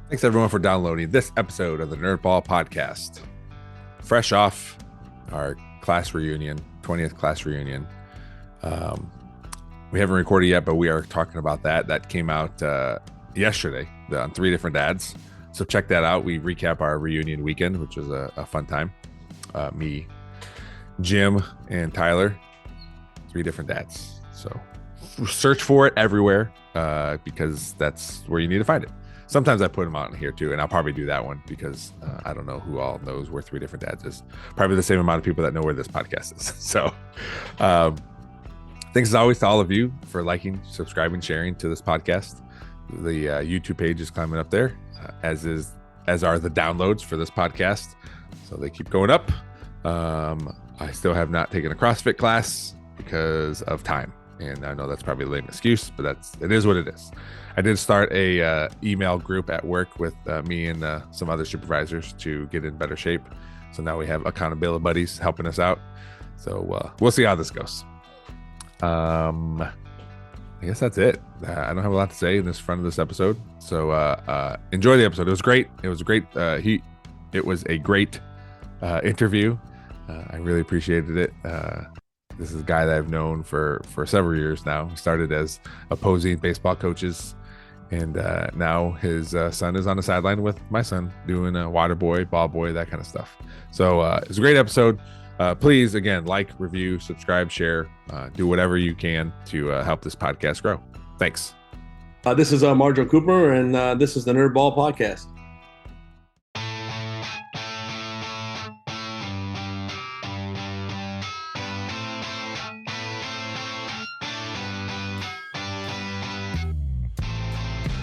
Thanks everyone for downloading this episode of the Nerdball Podcast. Fresh off our class reunion, 20th class reunion. We haven't recorded yet, but we are talking about that. That came out yesterday on 3 different dads. So check that out. We recap our reunion weekend, which was a fun time. Me, Jim, and Tyler, 3 different dads. So search for it everywhere because that's where you need to find it. Sometimes I put them out in here too, and I'll probably do that one because I don't know who all knows where 3 different dads is. Probably the same amount of people that know where this podcast is. So thanks as always to all of you for liking, subscribing, sharing to this podcast. The YouTube page is climbing up there, as are the downloads for this podcast. So they keep going up. I still have not taken a CrossFit class because of time. And I know that's probably a lame excuse, but it is what it is. I did start a email group at work with me and some other supervisors to get in better shape. So now we have accountability buddies helping us out. So we'll see how this goes. I guess that's it. I don't have a lot to say in this front of this episode. So enjoy the episode. It was great. It was a great interview. I really appreciated it. This is a guy that I've known for several years now. He started as opposing baseball coaches, and now his son is on the sideline with my son doing water boy, ball boy, that kind of stuff. So it's a great episode. Please, again, like, review, subscribe, share, do whatever you can to help this podcast grow. Thanks. This is Marjoe Cooper, and this is the Nerdball Podcast.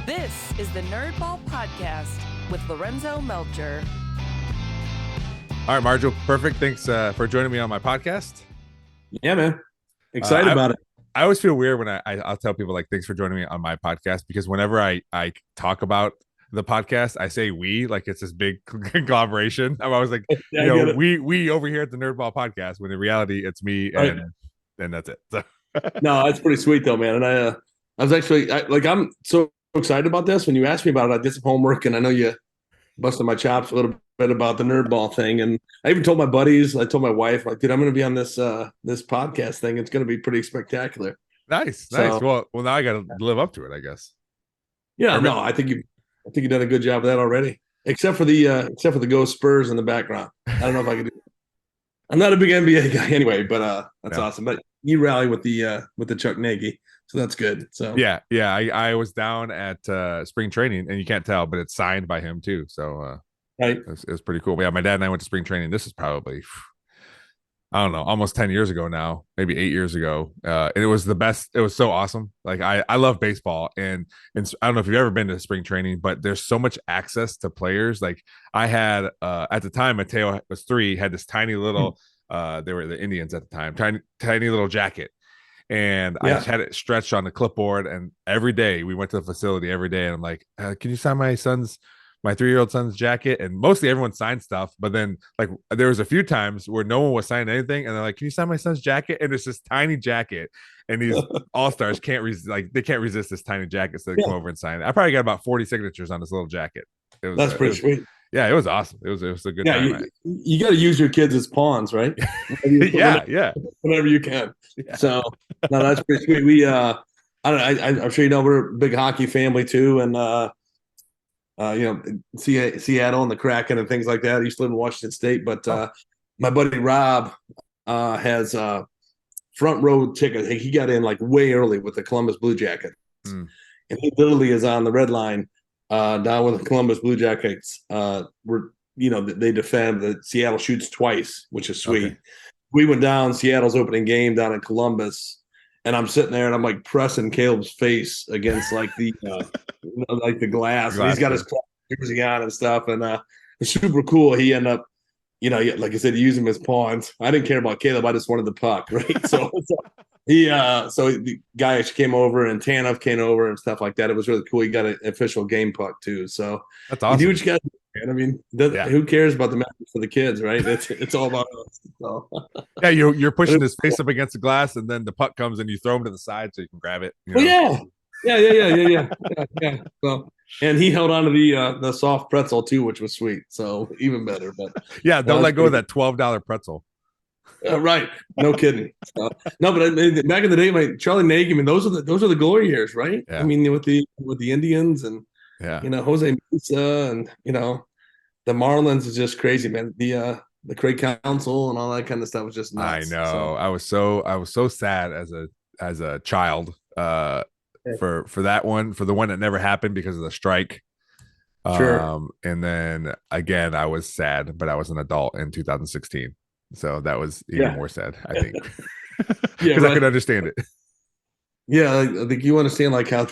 This is the Nerdball Podcast with Lorenzo Melcher. All right, Marjoe, perfect. Thanks for joining me on my podcast. Yeah, man. Excited about it. I always feel weird when I'll tell people, like, thanks for joining me on my podcast, because whenever I talk about the podcast, I say we, like it's this big conglomeration. I'm always like, we over here at the Nerdball Podcast, when in reality it's me and that's it. So. No, that's pretty sweet though, man. And I was actually I'm so excited about this. When you asked me about it, I did some homework, and I know you busted my chops a little bit about the Nerdball thing. And I even told my buddies, I told my wife, like, dude, I'm going to be on this podcast thing. It's going to be pretty spectacular. Nice. Well, now I got to live up to it, I guess. Yeah, no, I think you've done a good job of that already. Except for the Go Spurs in the background. I don't know if I could do it. I'm not a big NBA guy anyway, but that's awesome. But you rally with the Chuck Nagy. So that's good. So yeah. I was down at spring training, and you can't tell, but it's signed by him too. So right, it was pretty cool. But yeah, my dad and I went to spring training. This is probably, I don't know, almost 10 years ago now, maybe 8 years ago. And it was the best. It was so awesome. Like I love baseball, and I don't know if you've ever been to spring training, but there's so much access to players. Like I had at the time, Mateo was 3, had this tiny little. They were the Indians at the time, tiny little jacket. And I just had it stretched on the clipboard, and every day we went to the facility every day, and I'm like, can you sign my 3-year-old son's jacket? And mostly everyone signed stuff, but then like there was a few times where no one was signing anything, and they're like, can you sign my son's jacket? And it's this tiny jacket, and these all-stars can't resist this tiny jacket, so they come over and sign it. I probably got about 40 signatures on this little jacket. That's pretty sweet. Yeah, it was awesome. It was a good time. You got to use your kids as pawns, right? Whenever you can. Yeah. So no, that's pretty sweet. We I'm sure you know we're a big hockey family too, and Seattle and the Kraken and things like that. I used to live in Washington State, but my buddy Rob has front row ticket. He got in like way early with the Columbus Blue Jackets, and he literally is on the red line. Down with the Columbus Blue Jackets, they defend. The Seattle shoots twice, which is sweet. Okay. We went down Seattle's opening game down in Columbus, and I'm sitting there and I'm like pressing Caleb's face against like the like the glass. And he's got his jersey on and stuff, and it's super cool. He ended up, like I said, use him as pawns. I didn't care about Caleb. I just wanted the puck, right? So the guy actually came over, and Tanev came over and stuff like that. It was really cool. He got an official game puck too. So that's awesome. You do what you got to do, man. I mean, who cares about the match for the kids, right? It's all about us. So. Yeah, you're pushing his face up against the glass, and then the puck comes and you throw him to the side so you can grab it. Yeah. So And he held on to the soft pretzel too, which was sweet. So even better. But Yeah, that don't was let go of pretty that $12 pretzel. right. No kidding. No, but back in the day, Charlie Nagy, I mean, those are the glory years, right? I Yeah. mean, with the Indians and Yeah. Jose Mesa and the Marlins is just crazy, man. The Craig Council and all that kind of stuff was just I nuts. know. So I was so sad as a child yeah, for that one, for the one that never happened because of the strike. sure. And then again I was sad, but I was an adult in 2016. So that was even Yeah. more sad, I think. Yeah, Because I could right. understand it. Yeah, I think you understand like how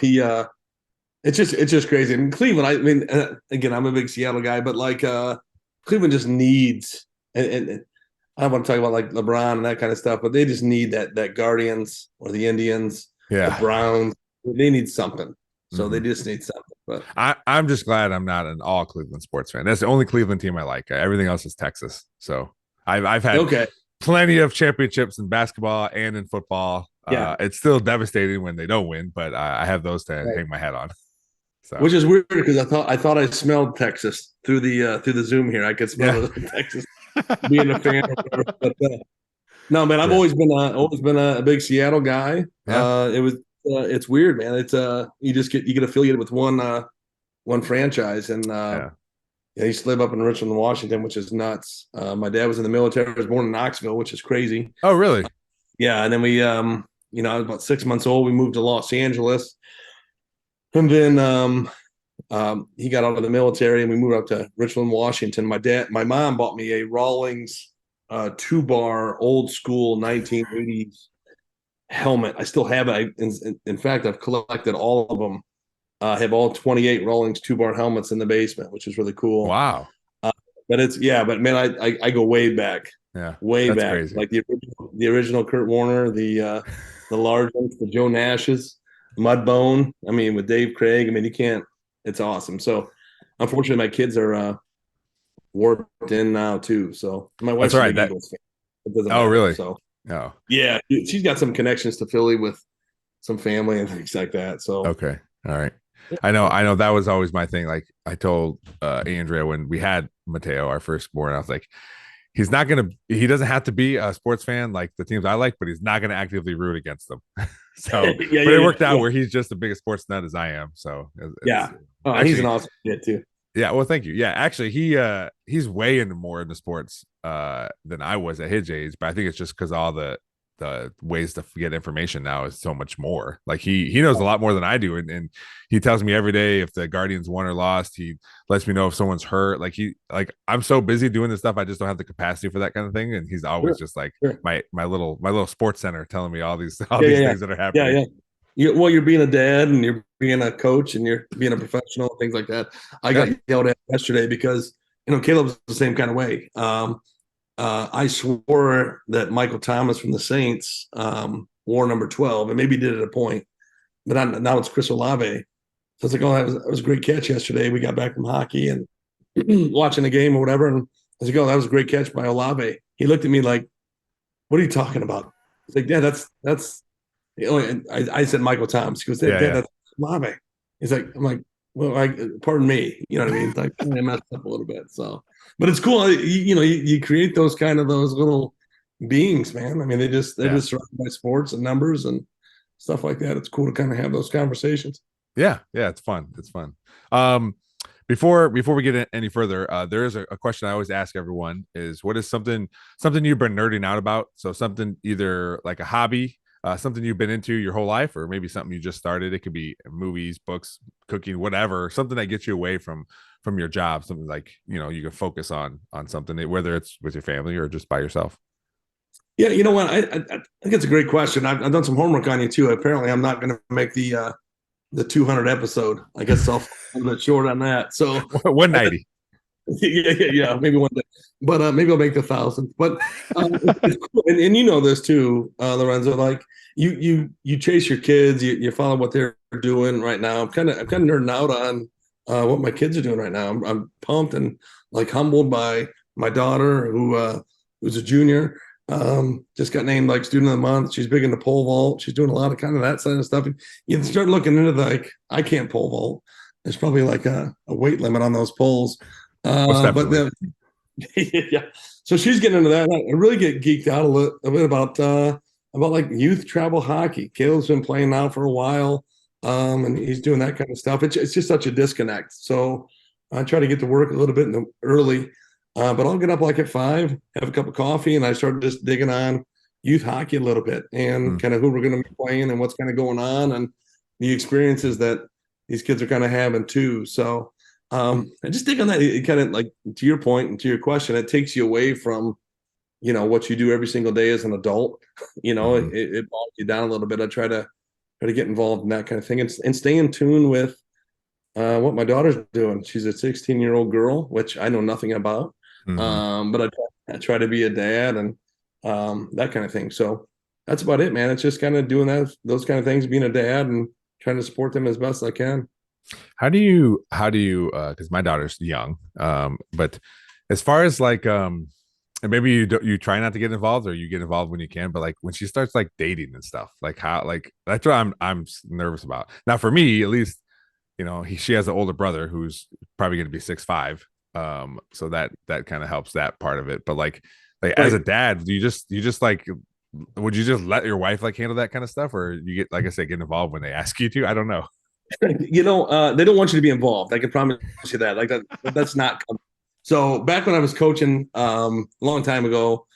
it's just crazy. And Cleveland, I mean, again, I'm a big Seattle guy, but like Cleveland just needs and I don't want to talk about like LeBron and that kind of stuff, but they just need that Guardians or the Indians, the Yeah. Browns. They need something. So they Mhm. just need something. But I'm just glad I'm not an all Cleveland sports fan. That's the only Cleveland team I like. Everything else is Texas. So I've had okay, plenty of championships in basketball and in football. yeah. It's still devastating when they don't win, but I have those to Right. hang my hat on. So Which is weird because I thought I smelled Texas through the Zoom here. I could smell yeah, the Texas being a fan or whatever. But no, man, I've yeah, always been a big Seattle guy. yeah, It's weird, man. It's you get affiliated with one franchise, and yeah. I used to live up in Richmond, Washington, which is nuts. My dad was in the military. I was born in Knoxville, which is crazy. Oh, really? Yeah, and then I was about 6 months old. We moved to Los Angeles, and then he got out of the military, and we moved up to Richmond, Washington. My mom bought me a Rawlings 2-bar old school 1980s helmet. I still have it. In fact, I've collected all of them. I have all 28 Rawlings 2-bar helmets in the basement, which is really cool. Wow. Uh, but man, I go Yeah, way that's back, crazy. like the original Kurt Warner, the large ones, the Joe Nashes, Mudbone. I mean, with Dave Craig. I mean, you can't. It's awesome. So, unfortunately, my kids are warped in now too. So my That's wife's all a right. big That. Eagles fan. It doesn't Oh, matter. really? So Oh, yeah, she's got some connections to Philly with some family and things like that. So okay. All right. yeah, I know that was always my thing. Like I told Andrea when we had Mateo, our firstborn, I was like, he doesn't have to be a sports fan like the teams I like, but he's not gonna actively root against them. So, yeah, but yeah, it yeah, worked out yeah. where he's just the biggest sports nut as I am. So it's Yeah. Oh, he's an actually, awesome kid too. yeah. Well, thank you. Yeah, actually, he's way into more into sports than I was at his age, but I think it's just because all the ways to get information now is so much more. Like he knows a lot more than I do, and he tells me every day if the Guardians won or lost. He lets me know if someone's hurt. Like I'm so busy doing this stuff, I just don't have the capacity for that kind of thing. And he's always Sure, just like sure. my little sports center telling me all Yeah, yeah, these yeah, things that are yeah, happening. yeah. You're being a dad and you're being a coach and you're being a professional and things like that. I Yeah. got yelled at yesterday because Caleb's the same kind of way. I swore that Michael Thomas from the Saints wore number 12, and maybe he did at a point, but now it's Chris Olave. So it's like, oh, that was a great catch yesterday. We got back from hockey and watching the game or whatever, and I was like, oh, that was a great catch by Olave. He looked at me like, what are you talking about? He's like, yeah, that's. And I said Michael Thomas. He goes, Dad, Yeah, yeah. that's Olave. He's like, I'm like, well, pardon me. You know what I mean? It's like I messed up a little bit. So, but it's cool. You create those little beings, man. I mean, they're Yeah. just surrounded by sports and numbers and stuff like that. It's cool to kind of have those conversations. Yeah, yeah, it's fun. It's fun. Um, before we get any further, there is a question I always ask everyone: is what is something you've been nerding out about? So something either like a hobby, something you've been into your whole life, or maybe something you just started. It could be movies, books, cooking, whatever. Something that gets you away from your job. Something like you can focus on something, whether it's with your family or just by yourself. Yeah, you know what? I think it's a great question. I've done some homework on you too. Apparently, I'm not going to make the 200 episode. I guess I'll fall a bit short on that. So 190. yeah, maybe one day, but maybe I'll make the 1,000. But it's cool. And you know this too, Lorenzo. Like you chase your kids, you follow what they're doing right now. I'm kind of nerding out on what my kids are doing right now. I'm pumped and like humbled by my daughter who's a junior. Just got named like student of the month. She's big into pole vault. She's doing a lot of kind of that side of stuff. And you start looking into like I can't pole vault. there's probably like a weight limit on those poles. Most But definitely. then, yeah. So she's getting into that. I really get geeked out a bit about like youth travel hockey. Caleb's been playing now for a while, and he's doing that kind of stuff. It's just such a disconnect. So I try to get to work a little bit early, but I'll get up like at 5, have a cup of coffee, and I start just digging on youth hockey a little bit and Mm. kind of who we're going to be playing and what's kind of going on and the experiences that these kids are kind of having too. So I just think on that, it kind of like to your point and to your question, it takes you away from, what you do every single day as an adult. Mhm. It bogs you down a little bit. I try to get involved in that kind of thing and stay in tune with what my daughter's doing. She's a 16-year-old girl, which I know nothing about. Mhm. But I try to be a dad and that kind of thing. So that's about it, man. It's just kind of doing those kind of things, being a dad and trying to support them as best I can. How do you because my daughter's young, but as far as like and maybe you try not to get involved or you get involved when you can, but like when she starts like dating and stuff, like how, like that's what I'm nervous about. Now for me, at least, she has an older brother who's probably going to be 6'5". So that kind of helps that part of it. But like as a Right. dad, do you just like, would you just let your wife like handle that kind of stuff, or you get, like I said, get involved when they ask you to? I don't know. They don't want you to be involved. I can promise you that. Like that's not coming. So back when I was coaching, a long time ago,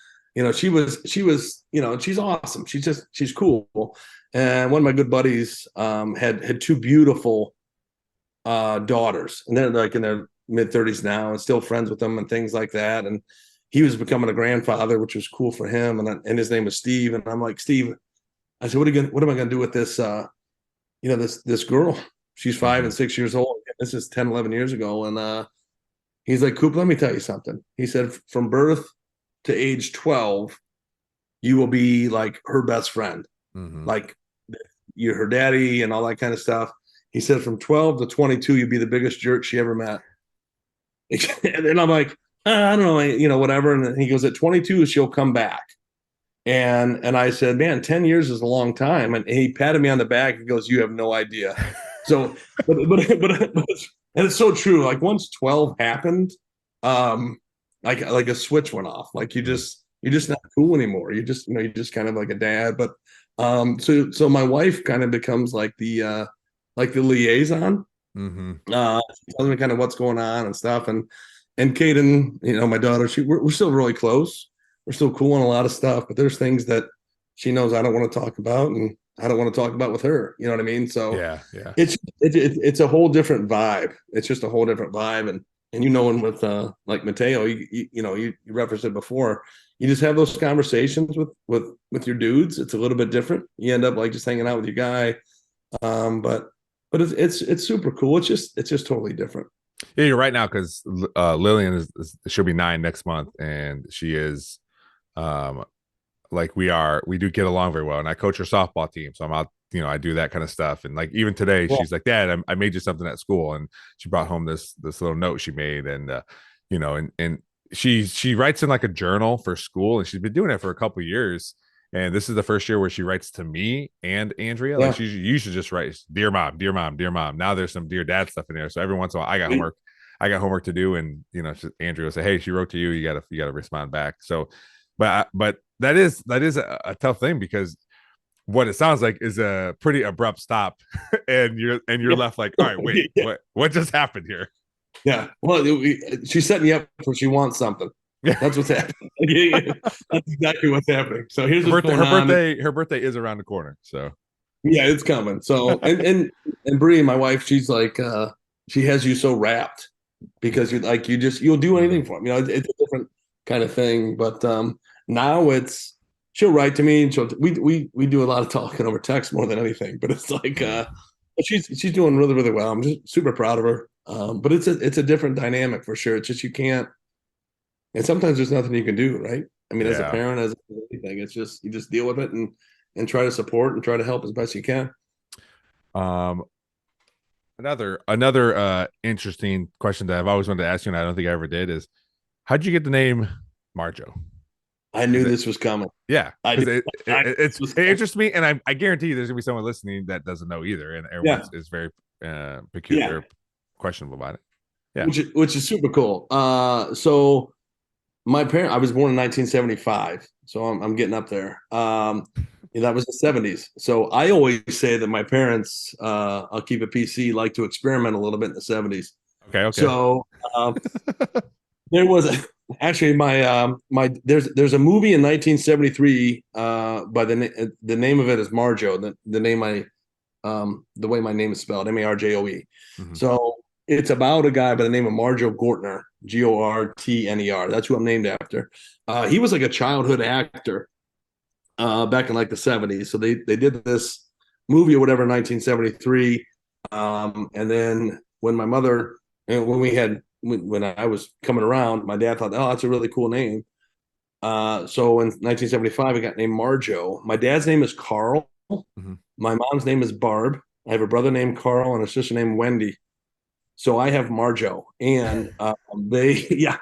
she was, she's awesome. She's cool. And one of my good buddies had two beautiful daughters, and they're like in their mid 30s now, and still friends with them and things like that. And he was becoming a grandfather, which was cool for him. And his name was Steve. And I'm like, Steve, I said, what am I gonna do with this? This girl, she's 5 and 6 years old. This is 10, 11 years ago. And he's like, Coop, let me tell you something. He said, from birth to age 12, you will be like her best friend. Mm-hmm. Like you're her daddy and all that kind of stuff. He said, from 12 to 22, you'll be the biggest jerk she ever met. And then I'm like, I don't know, whatever. And then he goes, at 22, she'll come back. And I said, man, 10 years is a long time. And he patted me on the back and goes, you have no idea. So, but and it's so true. Like once 12 happened, like a switch went off. Like you're just not cool anymore. You're just kind of like a dad. But so my wife kind of becomes like the liaison. Mm-hmm. She tells me kind of what's going on and stuff. And Kaden, my daughter, we're still really close. We're still cool on a lot of stuff, but there's things that she knows I don't want to talk about, and I don't want to talk about with her. You know what I mean? So Yeah, yeah. it's a whole different vibe. It's just a whole different vibe, and and with like Mateo, you referenced it before. You just have those conversations with your dudes. It's a little bit different. You end up like just hanging out with your guy, but it's super cool. It's just totally different. Yeah, you're right now because Lillian she'll be 9 next month, and she is um like we do get along very well, and I coach her softball team, so I'm out. I do that kind of stuff, and like even today, Yeah. she's like, "Dad, I made you something at school," and she brought home this little note she made, and and she writes in like a journal for school, and she's been doing it for a couple of years. And this is the first year where she writes to me and Andrea. Like Yeah. she used to just write, "Dear mom, dear mom, dear mom." Now there's some dear dad stuff in there. So every once in a while, I got homework to do, and Andrea will say, "Hey, she wrote to you. You gotta respond back." So, but that is a tough thing, because what it sounds like is a pretty abrupt stop, and you're Yeah. left like, all right, wait, Yeah. what just happened here? Yeah. Well, she's setting you up for she wants something. Yeah. That's what's happening. Yeah. That's exactly what's happening. So here's her what's birthday going her on. birthday her birthday is around the corner, so Yeah, it's coming. So and Bree, my wife, she's like, she has you so wrapped because you'll do anything Mhm. for them. It's a different kind of thing. But now she'll write to me and we do a lot of talking over text more than anything. But it's like she's doing really, really well. I'm just super proud of her. But it's a different dynamic for sure. It's just you can't, and sometimes there's nothing you can do, right? I mean, as a Yeah. parent, as anything, it's just you just deal with it and try to support and try to help as best you can. um another interesting question that I've always wanted to ask you, and I don't think I ever did, is how'd you get the name Marjoe? I Is knew it this was coming. Yeah, I because did. it, I it knew it's this was it coming. interests me, and I guarantee you there's gonna be someone listening that doesn't know either, and everyone's Yeah, is very yeah. peculiar. questionable about it. Yeah. which is super cool. So I was born in 1975, so I'm getting up there. That was the 70s. So I always say that my parents, I'll keep it PC, like to experiment a little bit in the 70s. Okay. So there was actually there's a movie in 1973 by the name of it is Marjoe. The name the way my name is spelled, Marjoe. Mm-hmm. So it's about a guy by the name of Marjoe Gortner, Gortner. That's who I'm named after. He was like a childhood actor back in like the 70s. So they did this movie or whatever in 1973. And then when my mother, when I was coming around, my dad thought, oh, that's a really cool name. So in 1975, I got named Marjoe. My dad's name is Carl. Mm-hmm. My mom's name is Barb. I have a brother named Carl and a sister named Wendy. So I have Marjoe, and yeah.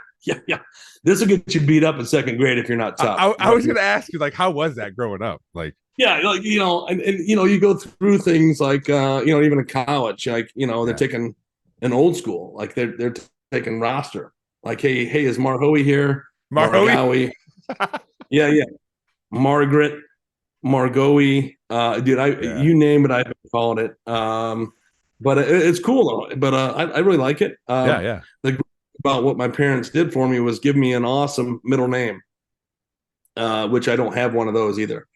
This will get you beat up in second grade if you're not tough. I was going to ask you, like, how was that growing up? Like, yeah, like, and you go through things like, even in college, like, they're taking an old school, like they're taking roster. Like, hey, is Marjoe here? Marjoe? Yeah. Margaret, Margoe, dude, you name it, I've been calling it. But it's cool though. But I really like it. Yeah. The about what my parents did for me was give me an awesome middle name, which I don't have one of those either.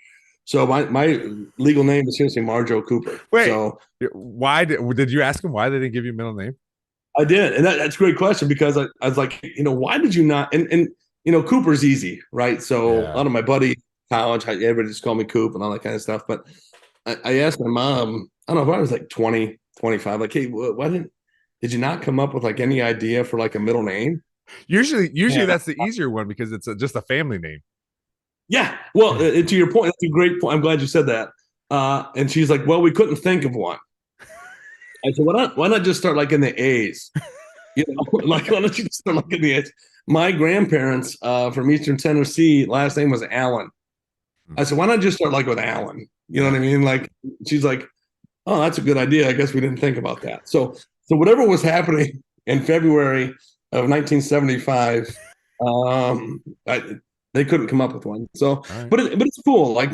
So my legal name is seriously Marjoe Cooper. Wait, so why did you ask them why they didn't give you a middle name? I did, and that's a great question because I was like, why did you not? And Cooper's easy, right? So a lot of my buddy college, everybody just called me Coop and all that kind of stuff. But I asked my mom, I don't know if I was like 20, 25, like, hey, why did you not come up with like any idea for like a middle name? Usually that's the easier one because it's just a family name. Yeah. Well, to your point, that's a great point. I'm glad you said that. And she's like, well, we couldn't think of one. I said, why not just start like in the A's? Like, why don't you just start like in the A's? My grandparents from Eastern Tennessee, last name was Allen. I said, why not just start like with Allen? You know what I mean? Like, she's like, oh, that's a good idea. I guess we didn't think about that. So whatever was happening in February of 1975, they couldn't come up with one. So, right. but it's cool. Like,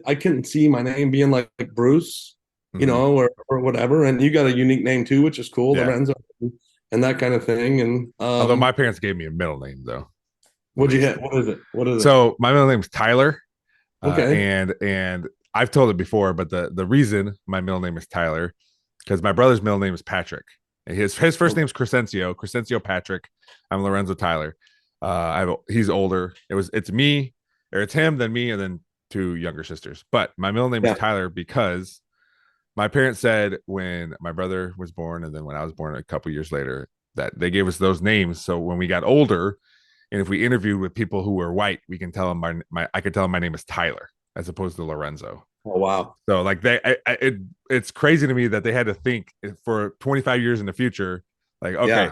I couldn't see my name being like Bruce, or whatever. And you got a unique name too, which is cool, Lorenzo, and that kind of thing. And although my parents gave me a middle name though. What'd you hit? What is it? So my middle name is Tyler. Okay. And I've told it before, but the reason my middle name is Tyler, because my brother's middle name is Patrick. His first name is Crescencio Patrick. I'm Lorenzo Tyler. He's older. It's me, or it's him, then me, and then two younger sisters. But my middle name is Tyler because my parents said when my brother was born, and then when I was born a couple years later, that they gave us those names. So when we got older, and if we interviewed with people who were white, we can tell them I could tell them my name is Tyler as opposed to Lorenzo. Oh wow! So like it's crazy to me that they had to think for 25 years in the future. Like, okay,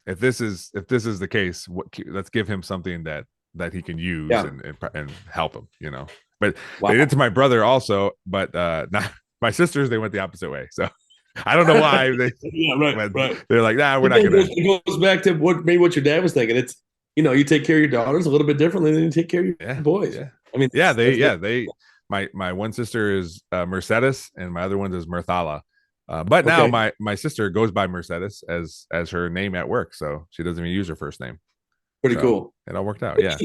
if this is the case, let's give him something that he can use and help him. But they did to my brother also. But not my sisters. They went the opposite way. So I don't know why they. right. They're like, nah, we're not gonna. It goes back to what your dad was thinking. It's you take care of your daughters a little bit differently than you take care of your boys. Yeah. I mean, they. My one sister is Mercedes, and my other one is Mirthala. But now my sister goes by Mercedes as her name at work, so she doesn't even use her first name. Pretty cool. It all worked out. Yeah.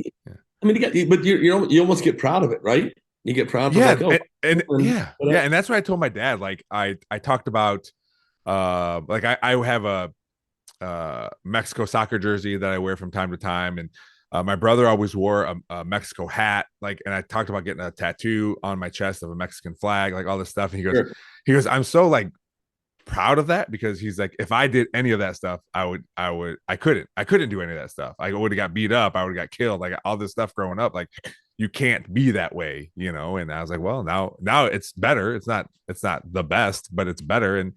I mean, you almost get proud of it, right? You get proud of and that's what I told my dad. Like I talked about, like I have a Mexico soccer jersey that I wear from time to time, and my brother always wore a Mexico hat, like, and I talked about getting a tattoo on my chest of a Mexican flag, like all this stuff. And he goes, I'm so like proud of that, because he's like, if I did any of that stuff, I couldn't do any of that stuff. I would have got beat up. I would have got killed. Like all this stuff growing up, like you can't be that way, And I was like, well, now it's better. It's not the best, but it's better. And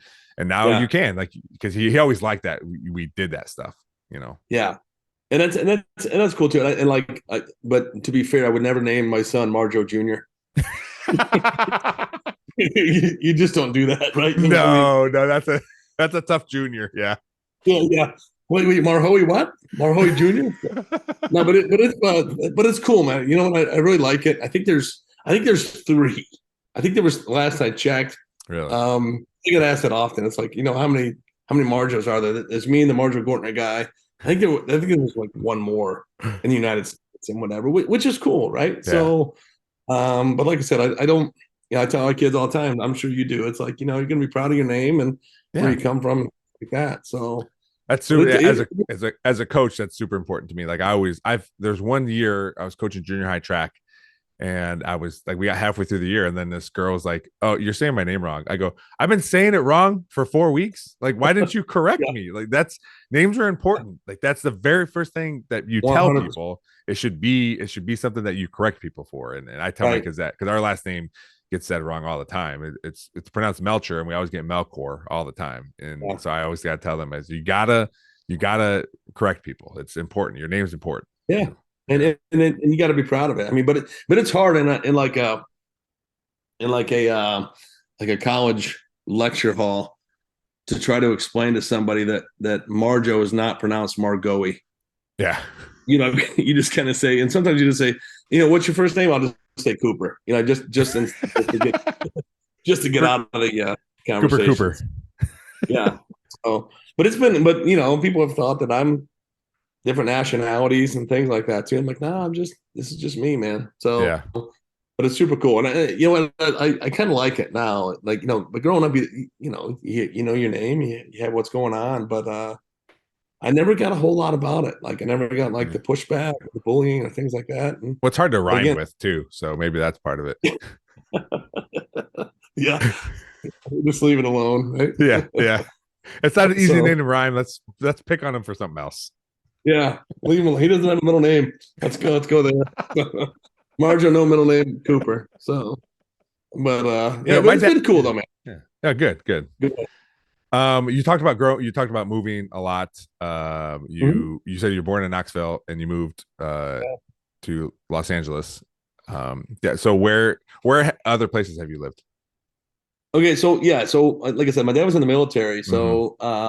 now you can, like, because he always liked that we did that stuff, Yeah. And that's cool too. And but to be fair, I would never name my son Marjoe Jr. You just don't do that, right? No, that's That's a tough junior. Yeah. Yeah. Wait, Marjoe what? Marjoe Jr.? No, but it's cool, man. You know what? I really like it. I think there's three. I think there was last I checked. Really? I get asked that often. It's like, how many Marjoes are there? There's me and the Marjoe Gortner guy. I think there was like one more in the United States and whatever, which is cool, right? Yeah. So, but like I said, I don't. I tell my kids all the time. I'm sure you do. It's like, you're gonna be proud of your name and where you come from, like that. So that's super. As a coach, that's super important to me. Like there's one year I was coaching junior high track, and I was like, we got halfway through the year, and then this girl's like, "Oh, you're saying my name wrong." I go, "I've been saying it wrong for 4 weeks. Like, why didn't you correct me? Like, names are important. Like, that's the very first thing that you tell 100%. people. It should be something that you correct people for. And I tell my kids that, because our last name gets said wrong all the time. It's pronounced Melcher, and we always get Melkor all the time. And so I always got to tell them, as you gotta correct people. It's important. Your name's important. Yeah. And you got to be proud of it. I mean, but it's hard in like a college lecture hall to try to explain to somebody that Marjoe is not pronounced Margoe. Yeah. You just kind of say, and sometimes you just say, what's your first name? I'll just say Cooper. Just to get out of the conversation. Cooper. Yeah. So, but people have thought that I'm different nationalities and things like that too. I'm like, no, this is just me, man. So, yeah. But it's super cool. And I kind of like it now. Like, but growing up, you know your name, you have what's going on, but I never got a whole lot about it. Like, I never got like the pushback, or the bullying, or things like that. And it's hard to rhyme with too, so maybe that's part of it. Yeah, just leave it alone. Right? Yeah. It's not an easy name to rhyme. Let's pick on him for something else. Yeah, leave him. He doesn't have a middle name. Let's go there. Marjoe, no middle name, Cooper. So, but but it's been cool though, man. Yeah, good. You talked about moving a lot. You said you were born in Knoxville and you moved to Los Angeles. So where other places have you lived? Okay, so like I said, my dad was in the military, so I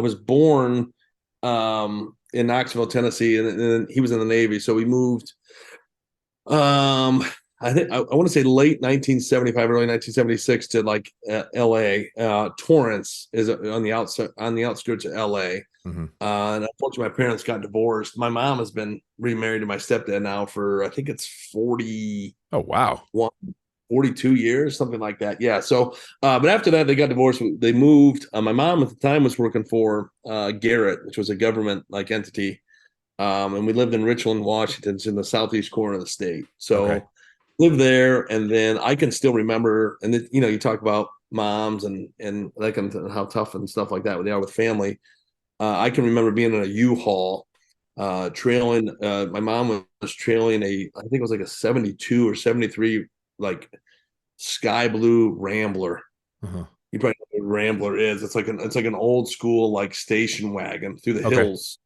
was born in Knoxville, Tennessee, and then he was in the Navy, so we moved. I think I want to say late 1975, early 1976 to like L.A. Torrance is on the outskirts of L.A. And unfortunately, my parents got divorced. My mom has been remarried to my stepdad now for I think it's 40. Oh wow, 42 years, something like that. Yeah. So, but after that, they got divorced. They moved. My mom at the time was working for Garrett, which was a government like entity. And we lived in Richland, Washington. It's in the southeast corner of the state. So lived there. And then I can still remember, and you talk about moms and like how tough and stuff like that they are with family. I can remember being in a U-Haul trailing. My mom was trailing I think it was like a 72 or 73 like sky blue Rambler. You probably know what a Rambler is. It's like an old school like station wagon through the hills.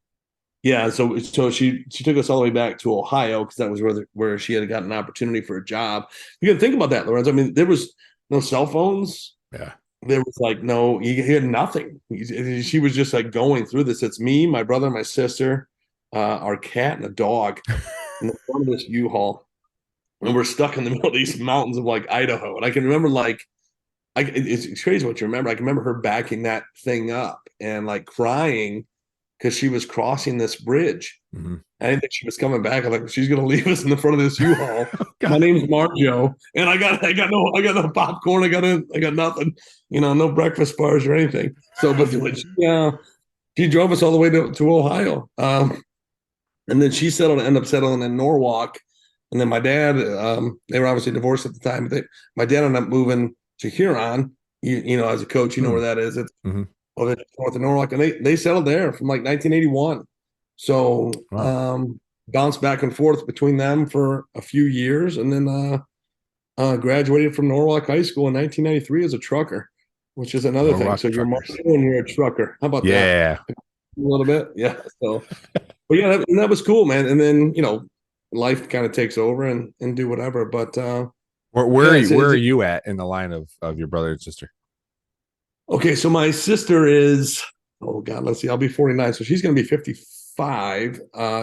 Yeah, so she took us all the way back to Ohio because that was where she had gotten an opportunity for a job. You got to think about that, Lorenzo. I mean, there was no cell phones. Yeah, there was like no, he had nothing. She was just like going through this. It's me, my brother, my sister, our cat, and a dog in the front of this U-Haul. And we're stuck in the middle of these mountains of like Idaho. And I can remember it's crazy what you remember. I can remember her backing that thing up and like crying because she was crossing this bridge. I didn't think she was coming back. I'm like, she's gonna leave us in the front of this U-Haul. My name's Marjoe, and I got no popcorn. I got nothing. No breakfast bars or anything. So, but she drove us all the way to Ohio, and then she ended up settling in Norwalk. And then my dad, they were obviously divorced at the time. But my dad ended up moving to Huron. As a coach, where that is. It's north of Norwalk, and they settled there from like 1981. So bounced back and forth between them for a few years, and then graduated from Norwalk High School in 1993 as a trucker, which is another thing. So you're Marjoe and you're a trucker. How about that? Yeah, a little bit. Yeah. So, but yeah, that was cool, man. And then life kind of takes over and do whatever. But where are you at in the line of your brother and sister? Okay, so my sister is, oh God, let's see, I'll be 49, so she's going to be 55.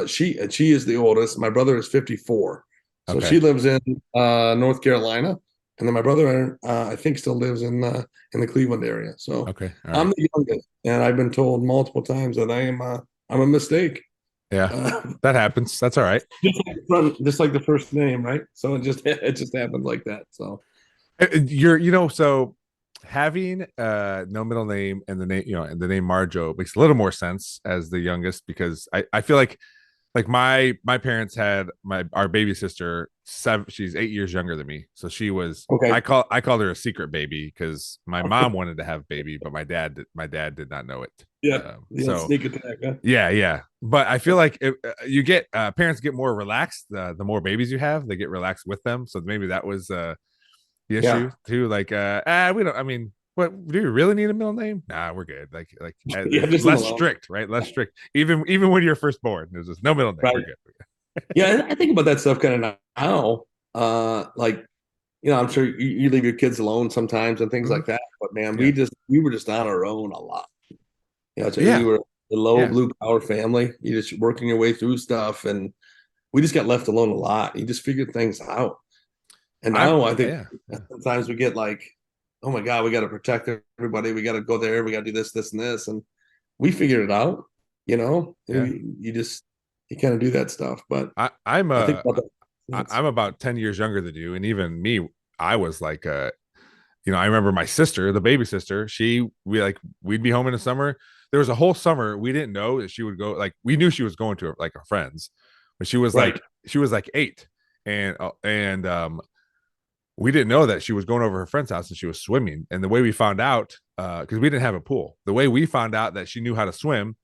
She is the oldest. My brother is 54, so Okay. she lives in North Carolina, and then my brother, I think, still lives in the Cleveland area. So Okay. All I'm right. the youngest, and I've been told multiple times that I'm a mistake. Yeah. Uh, That happens. That's all right. just like the first name, right? So it just happens like that. So So having no middle name and the name, and the name Marjoe makes a little more sense as the youngest because I feel like my parents had our baby sister she's 8 years younger than me, so she was okay, I called her a secret baby because my mom wanted to have baby but my dad did not know it. yeah, the old So sneak attack. Huh? yeah, but I feel like you get parents get more relaxed the more babies you have, they get relaxed with them, so maybe that was the Yeah, issue too. Like, we don't. I mean, what do you really need a middle name? Nah, we're good. Like yeah, just leave less alone. strict, right? Less strict. Even when you're first born, there's just no middle name. We're Right. good. Yeah, I think about that stuff kind of now. Like, I'm sure you leave your kids alone sometimes and things Mhm. like that. But man, Yeah, we were just on our own a lot. So we yeah, were a low yeah. blue collar family. You just working your way through stuff, and we just got left alone a lot. You just figured things out. And now I think Yeah, yeah. sometimes we get like, oh my God, we got to protect everybody. We got to go there. We got to do this, this, and this. And we figured it out. Yeah. You kind of do that stuff. But I, I'm I think uh about that. I'm about 10 years younger than you, and even me, I was like I remember my sister, the baby sister, we'd be home in the summer. There was a whole summer we didn't know that she would go, like we knew she was going to like her friends, but Right. she was like 8, and we didn't know that she was going over her friend's house and she was swimming. And the way we found out, because we didn't have a pool, the way we found out that she knew how to swim,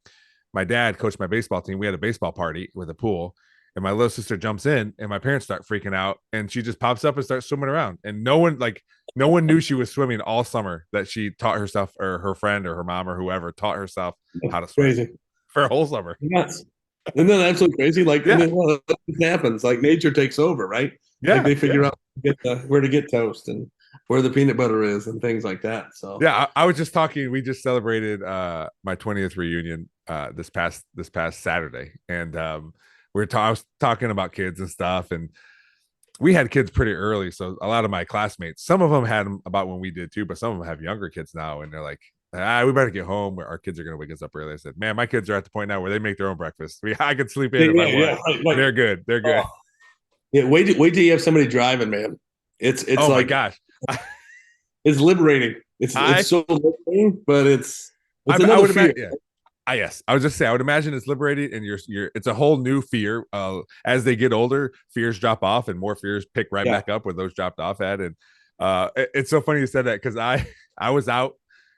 my dad coached my baseball team. We had a baseball party with a pool, and my little sister jumps in, and my parents start freaking out, and she just pops up and starts swimming around. And no one knew she was swimming all summer. That she taught herself, or her friend, or her mom, or whoever taught herself That's how to swim crazy. for a whole summer. Nuts. Isn't that absolutely crazy? Like, and Yeah, then well, it happens. Like nature takes over, right? Like yeah, they figure yeah. out where to get toast and where the peanut butter is and things like that. So Yeah, I was just talking. We just celebrated my 20th reunion this past Saturday, and I was talking about kids and stuff, and we had kids pretty early. So a lot of my classmates, some of them had them about when we did too, but some of them have younger kids now, and they're like, we better get home. Our kids are gonna wake us up early. I said, man, my kids are at the point now where they make their own breakfast. I could sleep in if I yeah, want. right, right. They're good. They're Oh, good. yeah. Wait till you have somebody driving, man. It's Oh my like gosh. it's liberating. It's I so liberating, but it's I another would fear. imagine. Yeah. Yes, I was just say I would imagine it's liberating, and you're it's a whole new fear. As they get older, fears drop off, and more fears pick right Yeah, back up where those dropped off at. And it's so funny you said that because I was out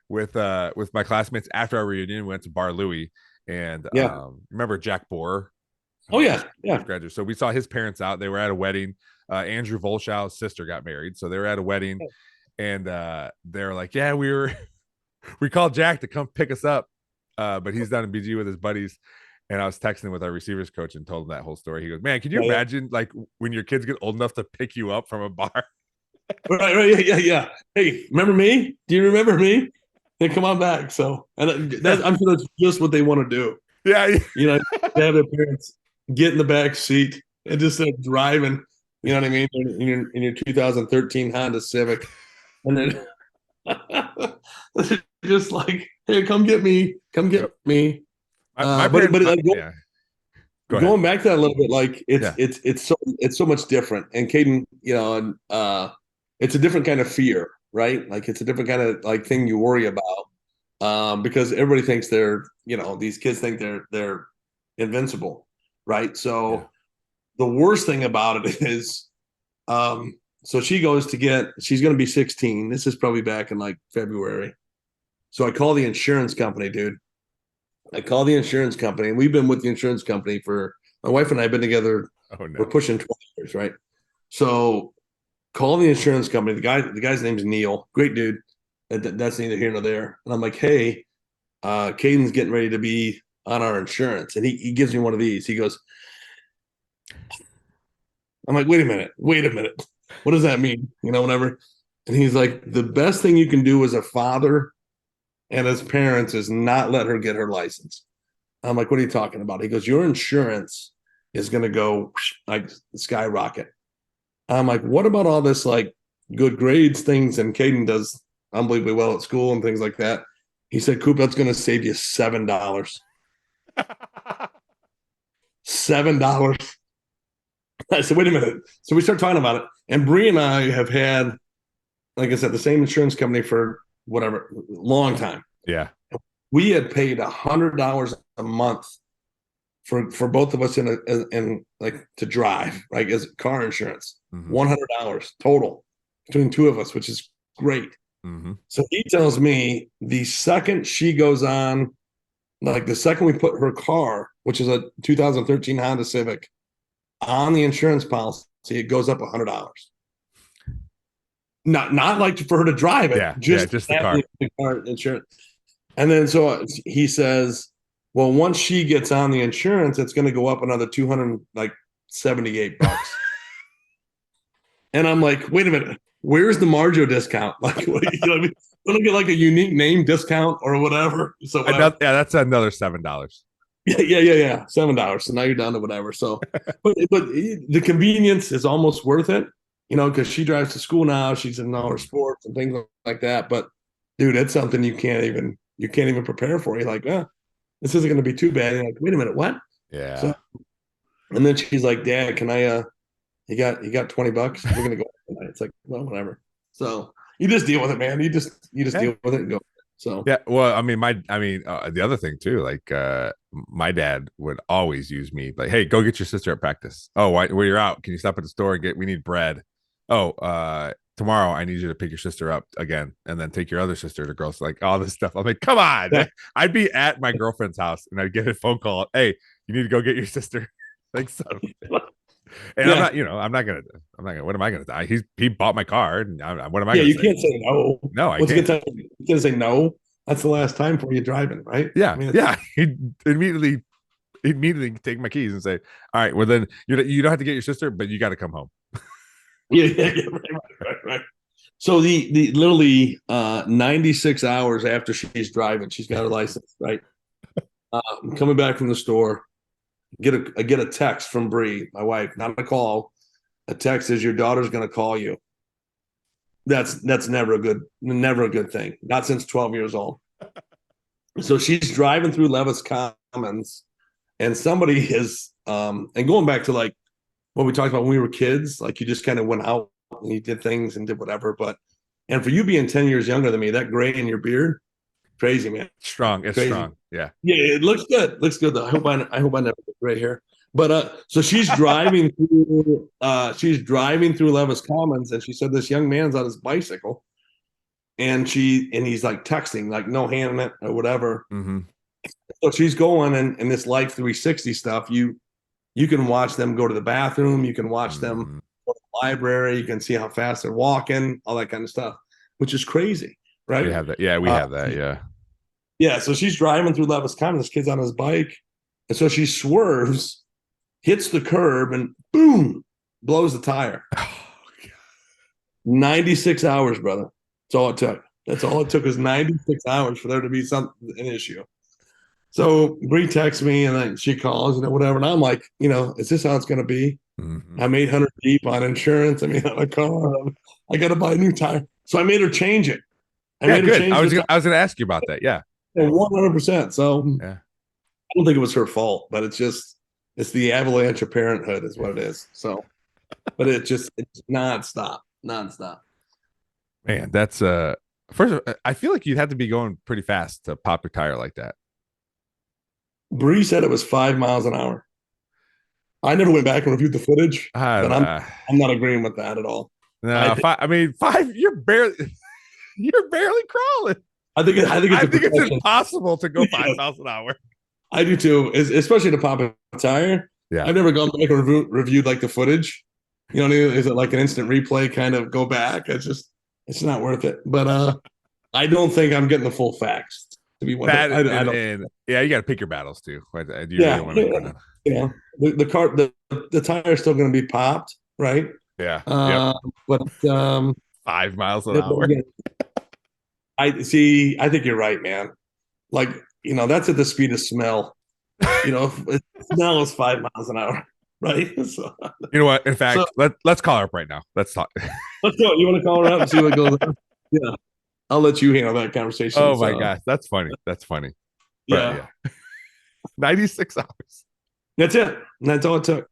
with my classmates after our reunion. We went to Bar Louie, and yeah. remember Jack Borer, Oh yeah, yeah. graduate. So we saw his parents out. They were at a wedding. Andrew Volshow's sister got married, so they were at a wedding, and they were like, "Yeah, we called Jack to come pick us up, but he's down in BG with his buddies." And I was texting with our receivers coach and told him that whole story. He goes, "Man, can you Yeah, yeah. imagine like when your kids get old enough to pick you up from a bar?" Right, right, yeah, yeah, yeah. Hey, remember me? Do you remember me? Hey, come on back. So, and I'm sure that's just what they want to do. Yeah, They have their parents get in the back seat and just start driving. You know what I mean? In your 2013 Honda Civic, and then just like, hey, come get yep. me. My But parents, like, yeah. Go ahead. going back to that a little bit, like Yeah, it's so much different. And Caden, it's a different kind of fear, right? Like it's a different kind of like thing you worry about, because everybody thinks these kids think they're invincible, right? yeah. So the worst thing about it is, so she's going to be 16. This is probably back in like February. So I call the insurance company, dude. I call the insurance company, and we've been with the insurance company for my wife and I have been together. Oh We're no. pushing 12 years, right? So call the insurance company. The guy's name's Neil, great dude. That's neither here nor there. And I'm like, hey, Caden's getting ready to be on our insurance, and he gives me one of these. He goes, I'm like, wait a minute, what does that mean? Whatever. And he's like, the best thing you can do as a father and his parents is not let her get her license. I'm like, what are you talking about? He goes, your insurance is going to go like skyrocket. I'm like, what about all this like good grades things? And Caden does unbelievably well at school and things like that. He said, Coop, that's going to save you $7. $7. I said, wait a minute. So we start talking about it. And Bree and I have had, like I said, the same insurance company for whatever, long time. Yeah. We had paid $100 a month for both of us in like to drive, like as car insurance. $100 total between two of us, which is great. So he tells me the second she goes on, like the second we put her car, which is a 2013 Honda Civic, on the insurance policy, it goes up $100. Not like for her to drive it, just the car insurance. And then so he says, well, once she gets on the insurance, it's going to go up another $278. And I'm like, wait a minute, where's the Marjoe discount? Like, what, you know what I mean? Don't get like a unique name discount or whatever. So that's another $7. Yeah. $7. So now you're down to whatever. So, but the convenience is almost worth it, you know, because she drives to school now. She's in all her sports and things like that. But dude, it's something you can't even prepare for. You're like, this isn't going to be too bad. You're like, wait a minute, what? Yeah. So, and then she's like, Dad, can I? You got $20? We're gonna go tonight. It's like, well, whatever. So you just deal with it, man. You just deal with it and go. So yeah. Well, I mean, the other thing too, like my dad would always use me, like, hey, go get your sister at practice. Oh, where you're out? Can you stop at the store and we need bread? Oh, tomorrow I need you to pick your sister up again and then take your other sister to girls, like all this stuff. I'm like, come on. Yeah. I'd be at my girlfriend's house and I'd get a phone call. Hey, you need to go get your sister. Like, so. And yeah. I'm not gonna. What am I gonna die? He bought my car, and what am I? Yeah, you can't say no. No, I can't. You can't say no. That's the last time for you driving, right? Yeah, I mean, yeah. He immediately take my keys and say, "All right, well then you don't have to get your sister, but you got to come home." yeah, right. So the literally 96 hours after she's driving, she's got her license, right? Coming back from the store. Get a text from Bree, my wife, not a call. A text is your daughter's going to call you. That's never a good thing. Not since 12 years old. So she's driving through Levis Commons, and somebody is and going back to like what we talked about when we were kids, like you just kind of went out and you did things and did whatever. And for you being 10 years younger than me, that gray in your beard, crazy, man. Strong. It's crazy. Strong. Yeah. Yeah, it looks good. Looks good though. I hope I never get gray hair. But so she's driving through Levis Commons, and she said this young man's on his bicycle, and he's like texting, like no hand in it or whatever. So she's going and this Life 360 stuff, you can watch them go to the bathroom, you can watch them go to the library, you can see how fast they're walking, all that kind of stuff, which is crazy. Right. We have that. Yeah, we have that. Yeah. Yeah. So she's driving through Levis Commons. This kid's on his bike. And so she swerves, hits the curb, and boom, blows the tire. Oh, 96 hours, brother. That's all it took. That's all it took was 96 hours for there to be an issue. So Bree texts me and then she calls and whatever. And I'm like, is this how it's going to be? I'm 800 deep on insurance. I mean, on a car. I got to buy a new tire. So I made her change it. Good. I was going to ask you about that. Yeah. 100%. So yeah. I don't think it was her fault, but it's the avalanche of parenthood is what it is. So, but it's nonstop. Man, that's first. I feel like you'd have to be going pretty fast to pop your tire like that. Bree said it was 5 miles an hour. I never went back and reviewed the footage, but I'm not agreeing with that at all. No, 5. You're barely crawling. I think it's impossible to go 5 miles an hour. I do too, especially to pop a tire. Yeah, I've never gone back and reviewed like the footage. You know what I mean? Is it like an instant replay kind of go back? It's not worth it. But I don't think I'm getting the full facts to be that. Yeah, you got to pick your battles too. The car, the tire is still going to be popped, right? Yeah. But 5 miles an hour. I see. I think you're right, man. Like, that's at the speed of smell. If smell is 5 miles an hour, right? So, You know what? In so fact, let's call her up right now. Let's talk. let's go. You want to call her up and see what goes on? Yeah, I'll let you handle that conversation. Oh my So, gosh, that's funny. That's funny. But yeah, yeah, 96 hours. that's it. And that's all it took.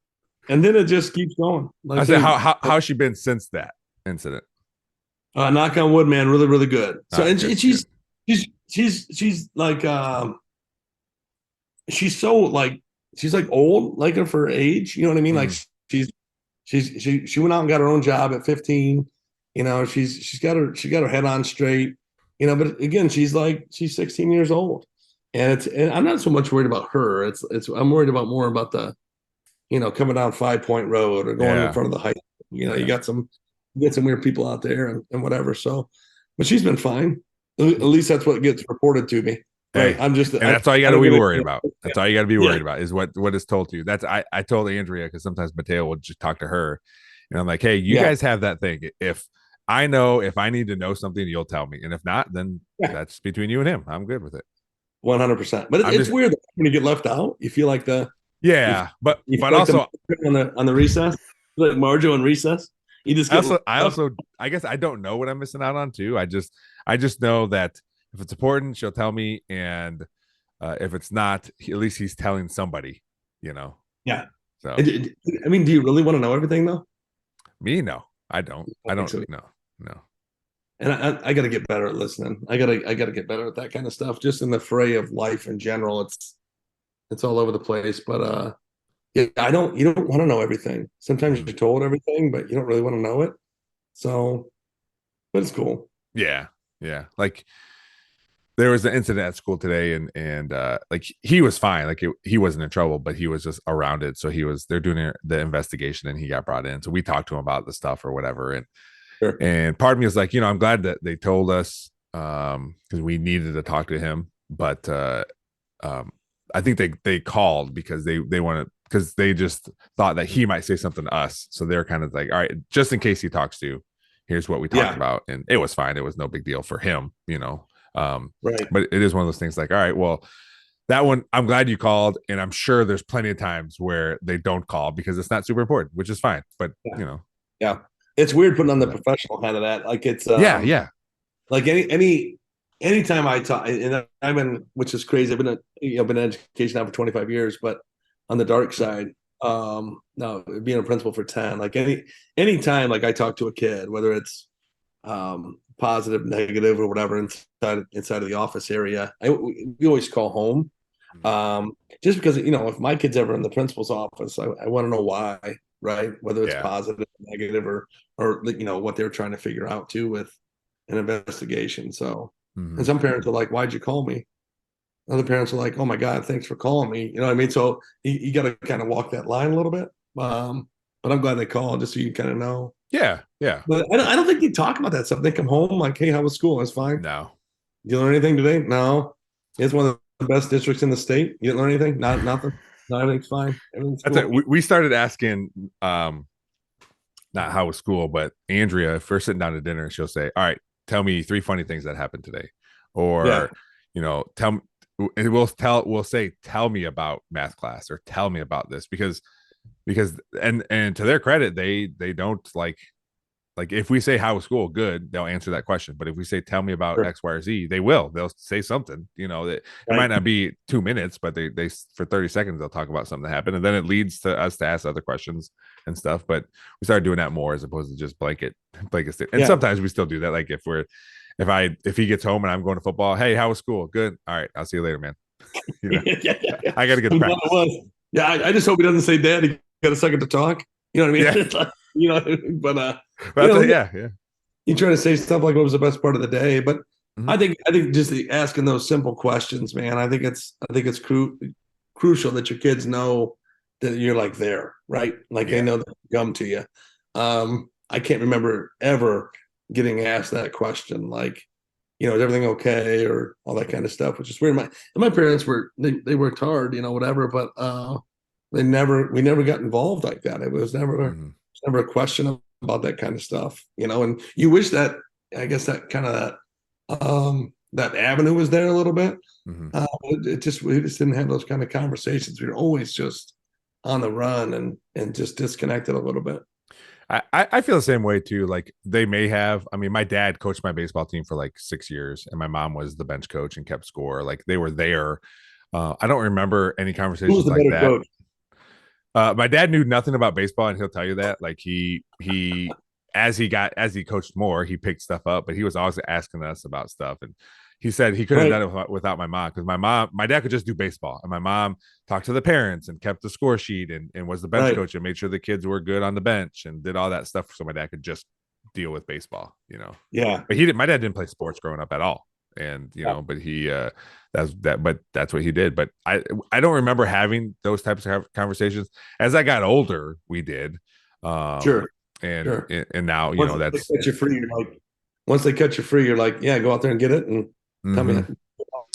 And then it just keeps going. I Like, said, hey, how's she been since that incident? knock on wood, man, really, really good. All So, right, and good, good. she's like, she's so like, she's like old, like her for her age. You know what I mean? Like, Mm, she went out and got her own job at 15. She's got her head on straight. But again, she's 16 years old, and I'm not so much worried about her. I'm worried more about the, coming down 5 Point Road or going in yeah, front of the high. You yeah. got some weird people out there and whatever. So, but she's been fine. At least that's what gets reported to me. Right. Hey, and that's all you got I to don't be give worried a about. That's all you got to be yeah. worried about is what is told to you. I told Andrea because sometimes Mateo will just talk to her, and I'm like, hey, you Yeah. guys have that thing. If I need to know something, you'll tell me, and if not, then Yeah. that's between you and him. I'm good with it. 100%. But I'm it's just weird when you get left out. You feel like you, yeah, but you but feel like also on the recess, like Marjoe and recess. You just get I left. also I guess I don't know what I'm missing out on too. I just know that if it's important, she'll tell me, and if it's not, at least he's telling somebody, you know. Yeah. So I mean, do you really want to know everything though? me, no, I don't. I I think don't. so. No. And I got to get better at listening. I gotta get better at that kind of stuff. Just in the fray of life in general, it's all over the place. But yeah, you don't want to know everything. Sometimes Mhm. you're told everything, but you don't really want to know it. So, but it's cool. Yeah, yeah. Like there was an incident at school today, and like he was fine. Like he wasn't in trouble, but he was just around it. So they're doing the investigation, and he got brought in. So we talked to him about the stuff or whatever, Sure. and part of me is like, I'm glad that they told us because we needed to talk to him, but um I think they called because they wanted, because they just thought that he might say something to us, so they're kind of like, all right, just in case he talks to you, here's what we talked Yeah. about, and it was fine. It was no big deal for him, Right. but it is one of those things like, all right, well, that one, I'm glad you called, and I'm sure there's plenty of times where they don't call because it's not super important, which is fine, but Yeah. Yeah. It's weird putting on the professional hat of that. Like it's yeah. like anytime I talk, and I've been, which is crazy. I've been in education now for 25 years, but on the dark side, no, being a principal for 10, like anytime like I talk to a kid, whether it's positive, negative, or whatever inside of the office area, we always call home. Just because, if my kid's ever in the principal's office, I want to know why, right? Whether it's Yeah. positive, negative, or what they're trying to figure out too with an investigation. So, and some parents are like, "Why'd you call me?" Other parents are like, "Oh my God, thanks for calling me." You know what I mean? So you got to kind of walk that line a little bit. But I'm glad they called just so you kind of know. Yeah. But I don't think they talk about that stuff. They come home like, "Hey, how was school?" It's fine. No. Did you learn anything today? No. It's one of the best districts in the state. You didn't learn anything? Nothing. No, everything's fine. Everything's That's cool. it. We started asking, not how was school, but Andrea, if we're sitting down to dinner, she'll say, all right, tell me 3 funny things that happened today. Yeah. Or, tell me, and we'll say, tell me about math class, or tell me about this, because and to their credit, they don't like if we say how was school, good, they'll answer that question. But if we say tell me about Sure. X, Y, or Z, they'll say something. That it might not be 2 minutes, but they for 30 seconds they'll talk about something that happened, and then it leads to us to ask other questions and stuff. But we started doing that more as opposed to just blanket. And sometimes we still do that. Like if he gets home and I'm going to football, hey, how was school? Good. All right, I'll see you later, man. Yeah. I got to get the practice. Yeah, I just hope he doesn't say, "Dad, you got a second to talk." You know what I mean? Yeah. But Yeah. you try to say stuff like, "What was the best part of the day?" But Mhm. I think just asking those simple questions, man. I think it's crucial that your kids know that you're like there, right? Like they know that they come to you. I can't remember ever getting asked that question, like, is everything okay, or all that kind of stuff, which is weird. My parents they worked hard, whatever, but we never got involved like that. It was never a question about that kind of stuff, and you wish that, I guess, that kind of that avenue was there a little bit. Mm-hmm. We just didn't have those kind of conversations. We were always just on the run and just disconnected a little bit. I feel the same way too. Like they may have, I mean, my dad coached my baseball team for like 6 years, and my mom was the bench coach and kept score. Like they were there. I don't remember any Who was conversations the like better that. coach? My dad knew nothing about baseball, and he'll tell you that. Like he as he coached more, he picked stuff up, but he was always asking us about stuff. And he said he couldn't Right, have done it without my mom, because my dad could just do baseball, and my mom talked to the parents and kept the score sheet and was the bench right. coach and made sure the kids were good on the bench and did all that stuff so my dad could just deal with baseball. Yeah. But he didn't. My dad didn't play sports growing up at all, and but he that's what he did. But I don't remember having those types of conversations. As I got older, we did, um, Sure, and sure. and now Once they that's cut you free, once they cut you free, you're like, yeah, go out there and get it and tell me, mm-hmm.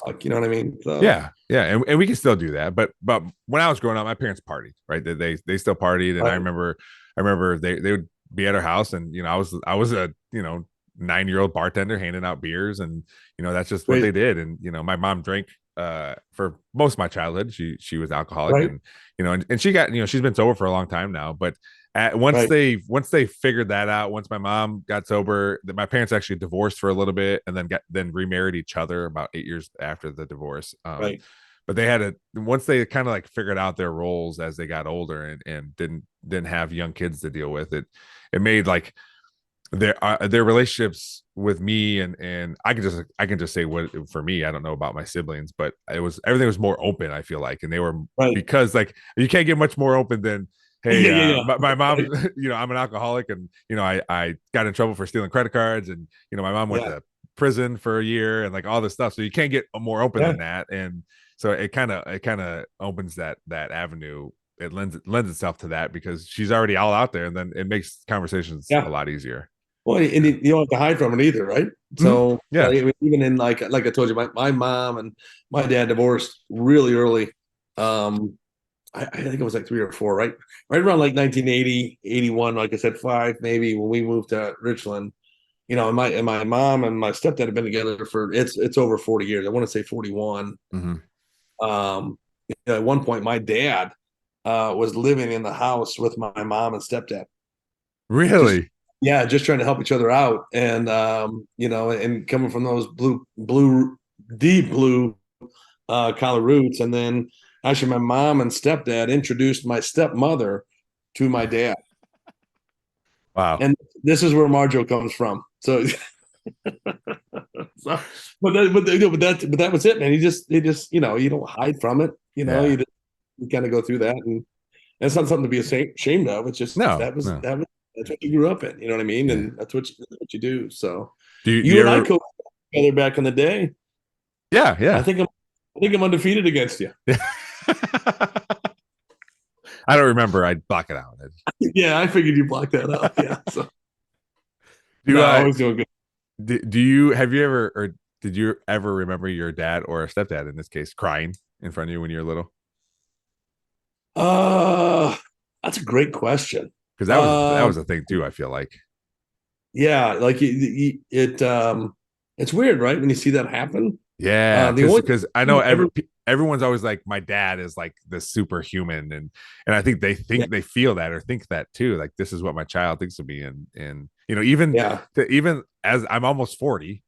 like, you know what I mean? So, Yeah, and we can still do that. But when I was growing up, my parents partied, right? They still partied, and right, I remember they would be at our house, and I was a 9-year-old bartender handing out beers, and that's just what great, they did. And my mom drank for most of my childhood. She was alcoholic, right, and she got she's been sober for a long time now. But once right, they figured that out, once my mom got sober, that my parents actually divorced for a little bit, and then remarried each other about 8 years after the divorce. right. But they had once they kind of like figured out their roles as they got older, and didn't have young kids to deal with. It made like their relationships with me, and I can just say what for me. I don't know about my siblings, but everything was more open, I feel like, and they were, Right. because like you can't get much more open than, hey, Yeah, yeah, yeah. my mom, Right. I'm an alcoholic, and I got in trouble for stealing credit cards, and my mom went Yeah, to prison for a year, and like all this stuff. So you can't get more open yeah, than that. And so it kind of opens that avenue. It lends itself to that, because she's already all out there, and then it makes conversations a yeah. lot easier. Well, and Yeah. you don't have to hide from it either, right? Mm-hmm. So, Yeah. even in like I told you, my mom and my dad divorced really early. I think it was like 3 or 4, right? Right around like 1980, 81, like I said, 5 maybe when we moved to Richland. And my mom and my stepdad have been together for it's over 40 years. I want to say 41. Mm-hmm. Um, at one point, my dad was living in the house with my mom and stepdad. Just Really? yeah, just trying to help each other out, and and coming from those blue, deep blue collar roots, and then actually my mom and stepdad introduced my stepmother to my dad, Wow. and this is where Marjoe comes from. So, so but that was it, man. He just you don't hide from it. Yeah. You kind of go through that, and it's not something to be ashamed of. It's just No. that was No. that was that's what you grew up in. You know what I mean? Yeah. And that's what you do. So Do you you and I ever? coached together back in the day. Yeah. I Yeah. think I'm undefeated against you. I don't remember. I'd block it out. Yeah, I figured you blocked that out. Yeah. So Do no, always doing good. do you have you ever, or did you ever remember your dad, or a stepdad in this case, crying in front of you when you were little? Uh that's a great question. Because that Um was a thing too, I feel like. yeah, like it's weird, right? When you see that happen. Yeah, The because only I know ever everyone's always like, my dad is like the superhuman, and I think yeah, they feel that, or think that too. Like, this is what my child thinks of me, and even yeah, even as I'm almost 40,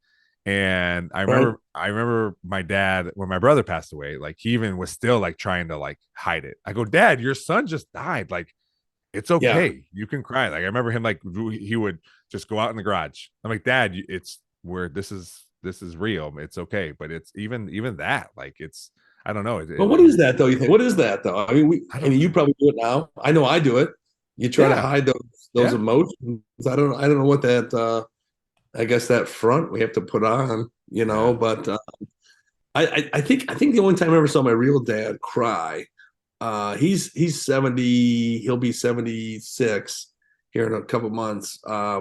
and right. I remember my dad when my brother passed away. Like, he even was still like trying to like hide it. I go, Dad, your son just died. Like, it's Yeah. okay, you can cry. Like, I remember him, like, he would just go out in the garage. I'm like, Dad, it's where this is real. It's okay. But it's even that, like, it's, I don't know. But what is that though? You think what is that though? I I don't. mean, you probably do it now. I know I do it. You try to Yeah. hide those Yeah. emotions. I don't know what that I guess that front we have to put on, Yeah. but I think the only time I ever saw my real dad cry, he's 70, he'll be 76 here in a couple months. I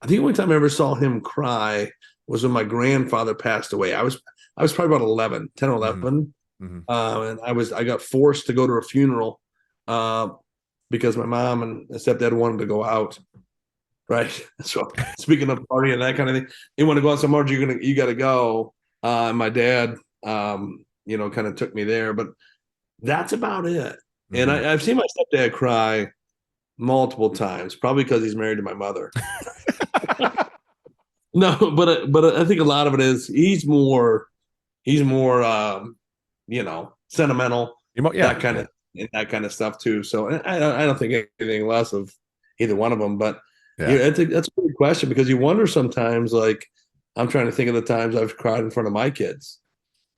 think the only time I ever saw him cry was when my grandfather passed away. I was probably about 11, 10 or Hmm. 11. Hmm. And I got forced to go to a funeral uh, because my mom and stepdad wanted to go out. Right. So speaking of party and that kind of thing, you want to go out somewhere, you got to go. And my dad, kind of took me there, but that's about it. And Mhm. I've seen my stepdad cry multiple times, probably because he's married to my mother. No, but I think a lot of it is he's more sentimental, Yeah, yeah. that kind of stuff too. So I don't think anything less of either one of them. But Yeah. yeah, that's a good question because you wonder sometimes. Like I'm trying to think of the times I've cried in front of my kids.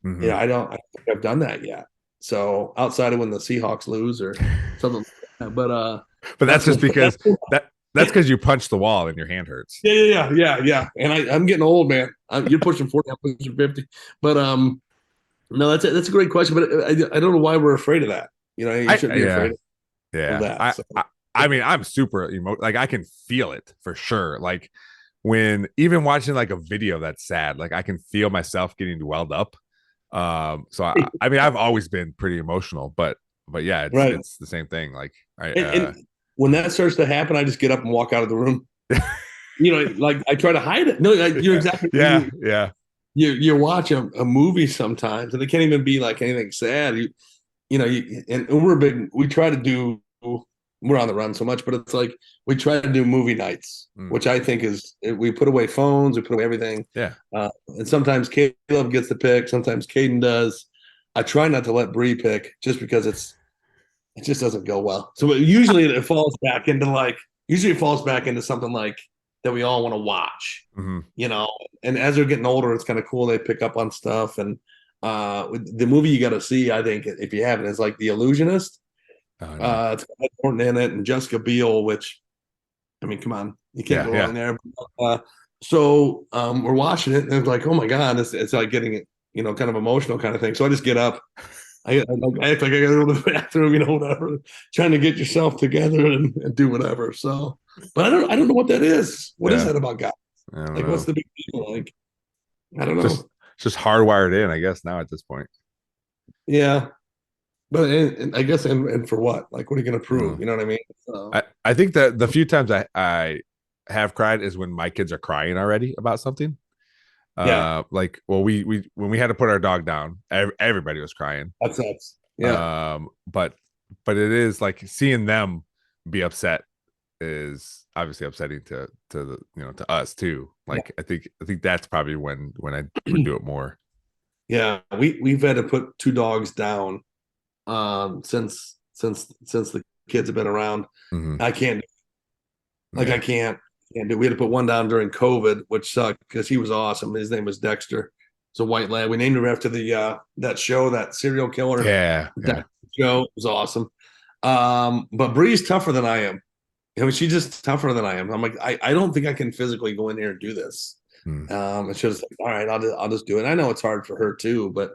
Mhm. I don't think I've done that yet. So outside of when the Seahawks lose or something like that. But But that's that's just because that's because you punched the wall and your hand hurts. yeah. And I'm getting old, man. You're pushing 40, I'm pushing 50. But no, that's a great question. But I don't know why we're afraid of that. You shouldn't be Yeah, afraid of yeah. that. So. I mean, I'm super like I can feel it for sure. Like when even watching like a video that's sad, like I can feel myself getting welled up. So I mean, I've always been pretty emotional, but yeah, Right. it's the same thing. Like And when that starts to happen, I just get up and walk out of the room. Like I try to hide it. No, you're exactly yeah, yeah, you watch a movie sometimes, and it can't even be like anything sad. And we try to do. We're on the run so much, but it's like we try to do movie nights, which I think is we put away phones, we put away everything. yeah. And sometimes Caleb gets the pick, sometimes Caden does. I try not to let Bree pick just because it just doesn't go well. So usually it falls back into something like that we all want to watch, Mm-hmm. And as they're getting older, it's kind of cool. They pick up on stuff. And the movie you got to see, I think, if you haven't, is like The Illusionist. Oh, no. It's got Ed Norton in it and Jessica Biel, which, I mean, come on, you can't Yeah, go yeah. wrong there. So we're watching it, and it's like, oh my god, it's like getting it, kind of emotional kind of thing. So I just get up. I act like I gotta go to the bathroom, whatever, trying to get yourself together and do whatever. So, but I don't know what that is. What is Yeah. that about God? I don't Like, know. what's the big deal? Like, I don't Just know. just hardwired in, I guess, now at this point. Yeah, but and I guess and for what? Like, what are you gonna prove? Mm. You know what I mean? So, I think that the few times I have cried is when my kids are crying already about something. yeah, Like, well, we when we had to put our dog down, everybody was crying. that sucks. Yeah, But it is like seeing them be upset is obviously upsetting to the to us too. Like I think that's probably when I would do it more. yeah. We've had to put two dogs down since the kids have been around. Mm-hmm. I can't Yeah. I can't do. We had to put one down during COVID, which sucked because he was awesome. His name was Dexter. It's a white lab. We named him after the that show, that serial killer. Yeah. That show was awesome. But Bree's tougher than I am. She's just tougher than I am. I'm like, I don't think I can physically go in here and do this. Mm. And she was like, all right, I'll just do it. I know it's hard for her too, but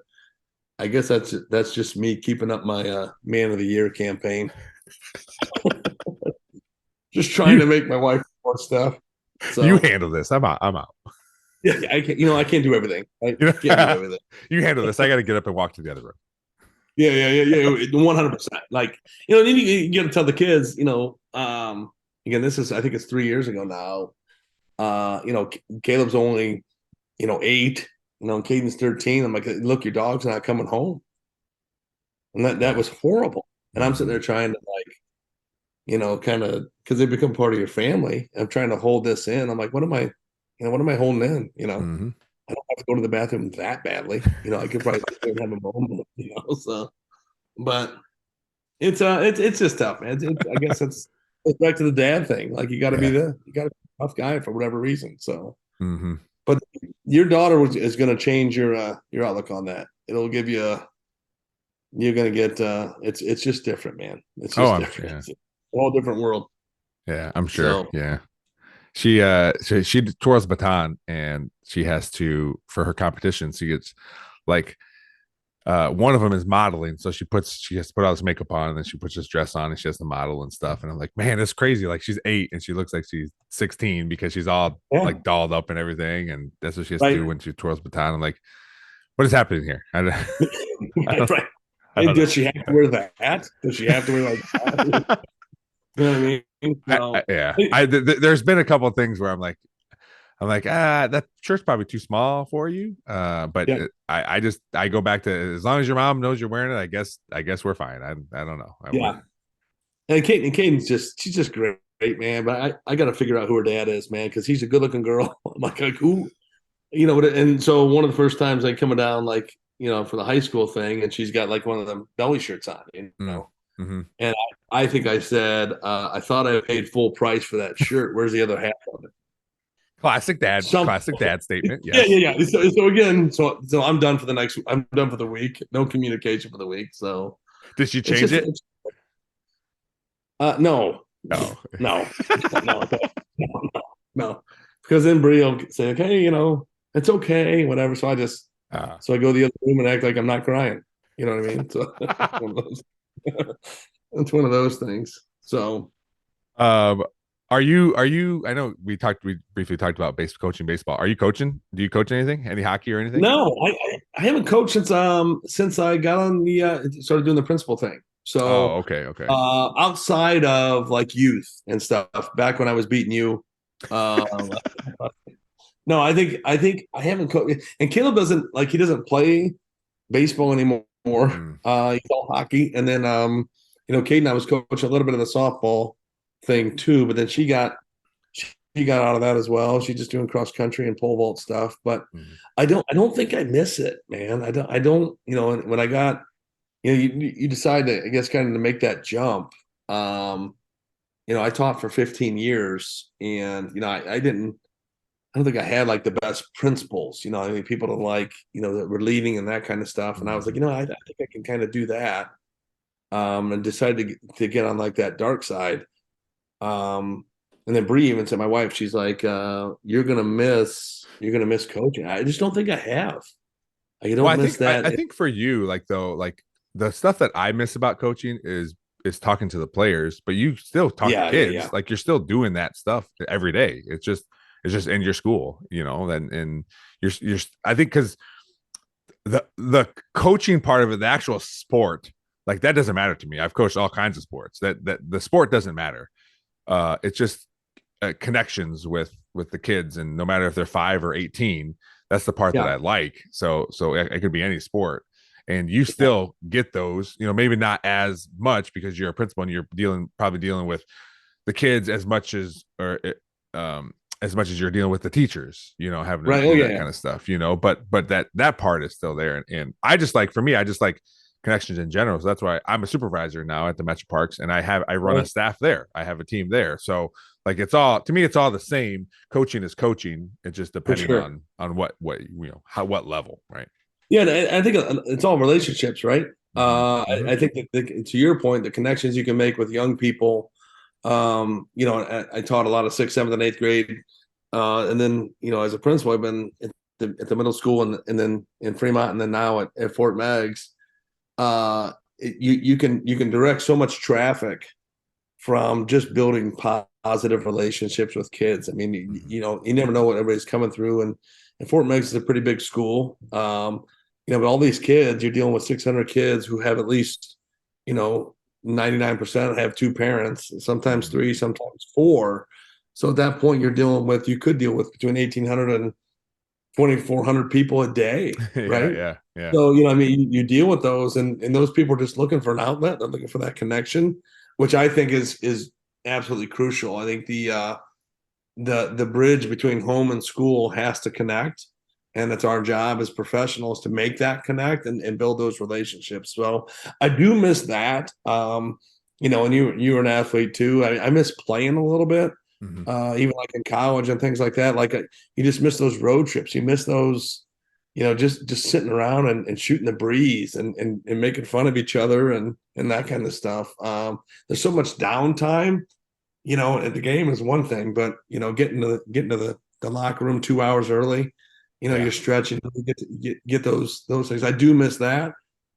I guess that's just me keeping up my Man of the Year campaign. Just trying You to make my wife more stuff. you So handle this. I'm out. I'm out. yeah, I can't do everything. I can't do everything. You handle this. I got to get up and walk to the other room. Yeah. 100%. Like, then you got to tell the kids, again, I think it's 3 years ago now. Caleb's only, 8, Caden's 13. I'm like, look, your dog's not coming home. And that was horrible. And I'm sitting there trying to kind of, because they become part of your family. I'm trying to hold this in. I'm like, what am I holding in? Mm-hmm. I don't have to go to the bathroom that badly. I could probably have a moment, so, but it's just tough, man. I guess it's back to the dad thing. Like you got to be a tough guy for whatever reason. So, Mm-hmm. but your daughter is going to change your outlook on that. It'll give you you're going to get it's just different, man. It's just different. Yeah. It's a whole different world. Yeah, I'm sure. So, Yeah. She twirls a baton and she has to for her competition. She gets like one of them is modeling, so she has to put all this makeup on and then she puts this dress on and she has to model and stuff. And I'm like, man, it's crazy. Like she's 8 and she looks like she's 16 because she's all like dolled up and everything, and that's what she has to do when she twirls baton. I'm like, what is happening here? Does she have to wear the hat? Does she have to wear like? You know what I mean? So, There's been a couple of things where I'm like, that shirt's probably too small for you. But yeah, I go back to, as long as your mom knows you're wearing it, I guess we're fine. I don't know. yeah. And Kaden's she's just great, man. But I got to figure out who her dad is, man, because he's a good looking girl. I'm like who, and so one of the first times I come down, like, for the high school thing, and she's got like one of them belly shirts on, Mm-hmm. and I think I said, I thought I paid full price for that shirt. Where's the other half of it? Classic dad statement. Yeah, Yes. yeah, yeah. So again, so I'm done for the next. I'm done for the week. No communication for the week. So Did she it's change it? no, No. no, no, no, because then Brie will say, okay, it's okay, whatever. So so I go to the other room and act like I'm not crying. You know what I mean? So one of those. It's one of those things. So, um, are you? I know we briefly talked about coaching baseball. Are you coaching? Do you coach anything? Any hockey or anything? no, I haven't coached since I got on started doing the principal thing. Oh, So okay. outside of like youth and stuff, back when I was beating you, uh, no, I think I haven't coached. And Caleb he doesn't play baseball anymore. Mm. He's all hockey, and then Caden, I was coaching a little bit of the softball thing too, but then she got out of that as well. She's just doing cross country and pole vault stuff. But Mm. I don't think I miss it, man. I don't. When I got, you decide to, I guess, kind of to make that jump. I taught for 15 years, and I don't think I had like the best principles. I mean, people to like, that were leaving and that kind of stuff. And I was like, I think I can kind of do that. And decided to get on like that dark side. And then Bree even said, my wife, she's like, you're gonna miss coaching. I just don't think I have. I Well, don't miss I that. think for you, like though, like the stuff that I miss about coaching is talking to the players, but you still talk to Yeah, yeah, kids. yeah. Like you're still doing that stuff every day. It's just in your school, and you're I think because the coaching part of it, the actual sport, like that doesn't matter to me. I've coached all kinds of sports. That the sport doesn't matter. It's just connections with the kids, and no matter if they're 5 or 18, that's the part that Yeah, I like. So it could be any sport, and you yeah. still get those. Maybe not as much because you're a principal and you're probably dealing with the kids as much as you're dealing with the teachers, having to Right. Oh do yeah, that yeah. kind of stuff, but that part is still there. And I just like, for me, I just like connections in general. So that's why I'm a supervisor now at the Metro Parks, and I run a Right. staff there. I have a team there. So like, it's all, to me, it's all the same. Coaching is coaching. It's just For depending sure. on what level, right? Yeah, and I think it's all relationships, right? Mm-hmm. I think that to your point, the connections you can make with young people. I taught a lot of sixth, seventh, and eighth grade, and then as a principal, I've been at the middle school and then in Fremont, and then now at Fort Meigs. You can direct so much traffic from just building positive relationships with kids. I mean, Mm-hmm. you never know what everybody's coming through, and Fort Meigs is a pretty big school. But all these kids, you're dealing with 600 kids who have at least, 99% have two parents, sometimes Mm-hmm. three, sometimes four. So at that point, you could deal with between 1,800 and 2,400 people a day, Yeah, right? yeah. So, I mean, you deal with those, and those people are just looking for an outlet. They're looking for that connection, which I think is absolutely crucial. I think the bridge between home and school has to connect, and it's our job as professionals to make that connect and build those relationships. So I do miss that. And you were an athlete too. I miss playing a little bit, Mm-hmm. even like in college and things like that. Like you just miss those road trips. You miss those, just sitting around and shooting the breeze and making fun of each other and that kind of stuff. There's so much downtime. At the game is one thing, but getting to the locker room 2 hours early, Yeah. you're stretching, you get to get those things. I do miss that,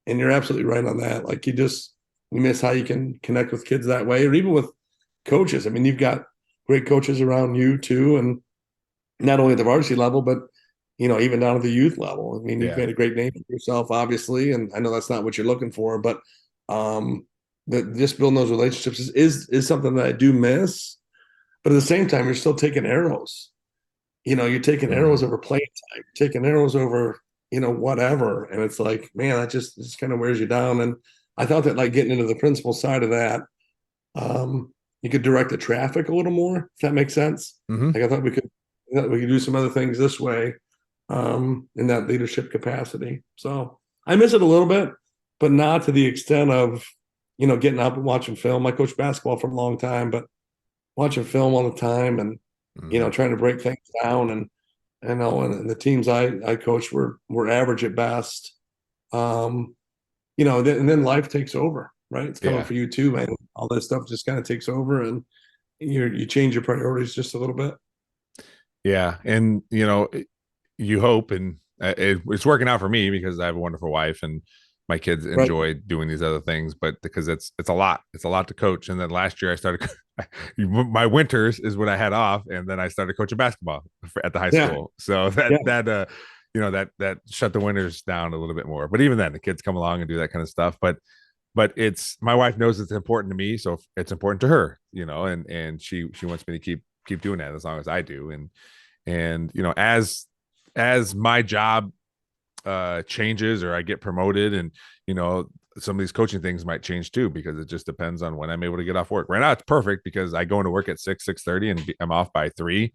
and you're absolutely right on that. Like you miss how you can connect with kids that way, or even with coaches. I mean, you've got great coaches around you too, and not only at the varsity level, but even down at the youth level. I mean, you've Yeah. made a great name for yourself, obviously, and I know that's not what you're looking for, but that just building those relationships is something that I do miss. But at the same time, you're still taking arrows. You're taking arrows over playing time, taking arrows over, whatever. And it's like, man, that just kind of wears you down. And I thought that like getting into the principal side of that, you could direct the traffic a little more, if that makes sense. Mm-hmm. Like I thought we could do some other things this way, in that leadership capacity. So I miss it a little bit, but not to the extent of, getting up and watching film. I coached basketball for a long time, but watching film all the time and, trying to break things down and the teams I coached were average at best. And then life takes over, right? It's coming for you too, man. All that stuff just kind of takes over and you change your priorities just a little bit. Yeah. And, you hope, and it's working out for me because I have a wonderful wife and my kids enjoy doing these other things, but because it's a lot to coach. And then last year I started, my winters is when I had off, and then I started coaching basketball at the high school. So that shut the winters down a little bit more. But even then, the kids come along and do that kind of stuff. But it's, my wife knows it's important to me, so it's important to her, and she wants me to keep doing that as long as I do. And as my job changes or I get promoted, and some of these coaching things might change too, because it just depends on when I'm able to get off work. Right now it's perfect because I go into work at 6:30 and I'm off by 3,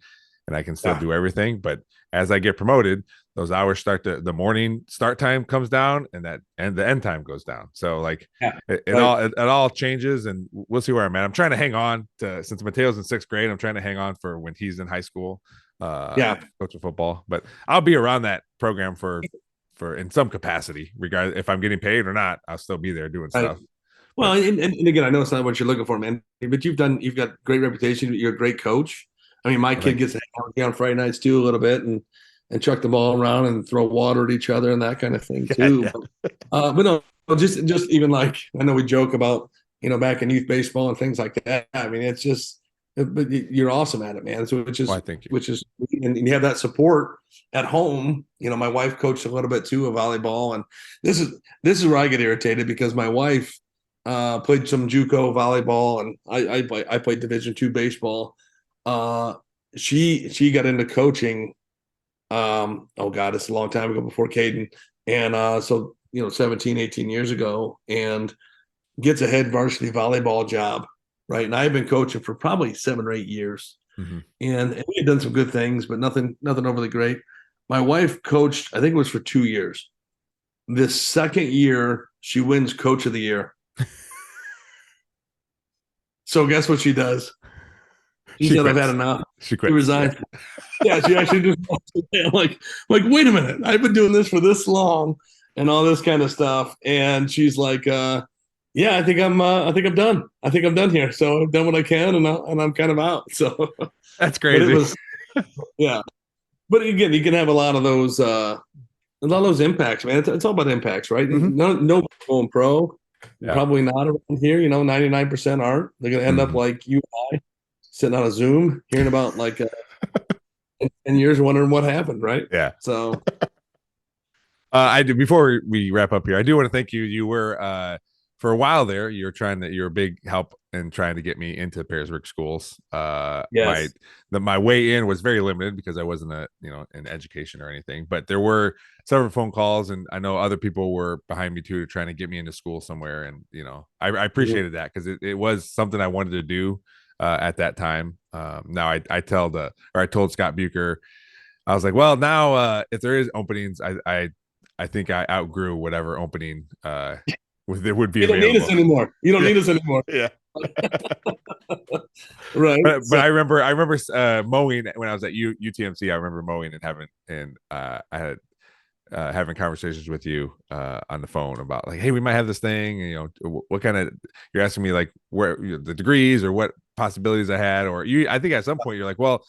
and I can still do everything. But as I get promoted, those hours the morning start time comes down, and the end time goes down. So like it all changes, and we'll see where I'm at. I'm trying to hang on to, since Mateo's in 6th grade, I'm trying to hang on for when he's in high school, coaching football. But I'll be around that program for in some capacity, regardless if I'm getting paid or not. I'll still be there doing stuff. Well, and again, I know it's not what you're looking for, man, but you've got great reputation. You're a great coach. I mean, my kid gets to hang out with me on Friday nights too a little bit, and chuck the ball around and throw water at each other and that kind of thing too. Yeah. But no, just even like, I know we joke about, back in youth baseball and things like that. I mean, it's just, but you're awesome at it, man. So which is, and you have that support at home. My wife coached a little bit too of volleyball, and this is where I get irritated, because my wife played some JUCO volleyball, and I played Division II baseball. She got into coaching. Oh God, it's a long time ago, before Caden, and so 17, 18 years ago, and gets a head varsity volleyball job. Right. And I've been coaching for probably 7 or 8 years. Mm-hmm. And we had done some good things, but nothing overly great. My wife coached, I think it was for 2 years. This second year, she wins Coach of the Year. So guess what she does? She said, quits. I've had enough. She quits. She resigned. Yeah, she actually just like, wait a minute. I've been doing this for this long and all this kind of stuff. And she's like, yeah, I think I'm done. I think I'm done here. So I've done what I can, and I'm kind of out. So that's crazy. Yeah. But again, you can have a lot of those impacts, man. It's all about impacts, right? Mm-hmm. No going pro. Yeah. Probably not around here. 99% aren't. They're going to end up like you and I, sitting on a Zoom, hearing about like 10 years, wondering what happened, right? Yeah. So I do. Before we wrap up here, I do want to thank you. You were for a while there, you're a big help in trying to get me into Pearisburg schools. Yes. My way in was very limited because I wasn't in education or anything, but there were several phone calls, and I know other people were behind me too, trying to get me into school somewhere. And, I appreciated that, because it was something I wanted to do at that time. Now I told Scott Bucher, I was like, well, now if there is openings, I think I outgrew whatever opening there would be. You don't need us anymore. You don't need us anymore. Yeah. Right. But I remember mowing when I was at UTMC. I remember mowing and I had having conversations with you on the phone about like, hey, we might have this thing. What kind of, you're asking me like where the degrees or what possibilities I had, or I think at some point you're like, well,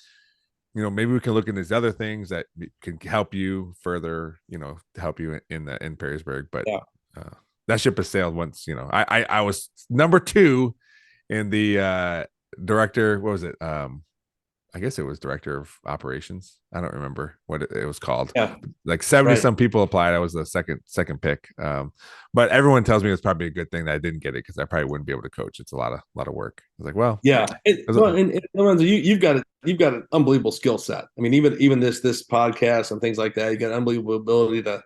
maybe we can look into these other things that can help you further, to help you in Pearisburg. But that ship has sailed once. I was number 2 in the director. What was it? I guess it was director of operations. I don't remember what it was called. Yeah. Like 70 Right. some people applied. I was the second pick. But everyone tells me it's probably a good thing that I didn't get it because I probably wouldn't be able to coach. It's a lot of work. I was like, well, Yeah. And Lorenzo, you've got an unbelievable skill set. I mean, even this podcast and things like that, you got an unbelievable ability to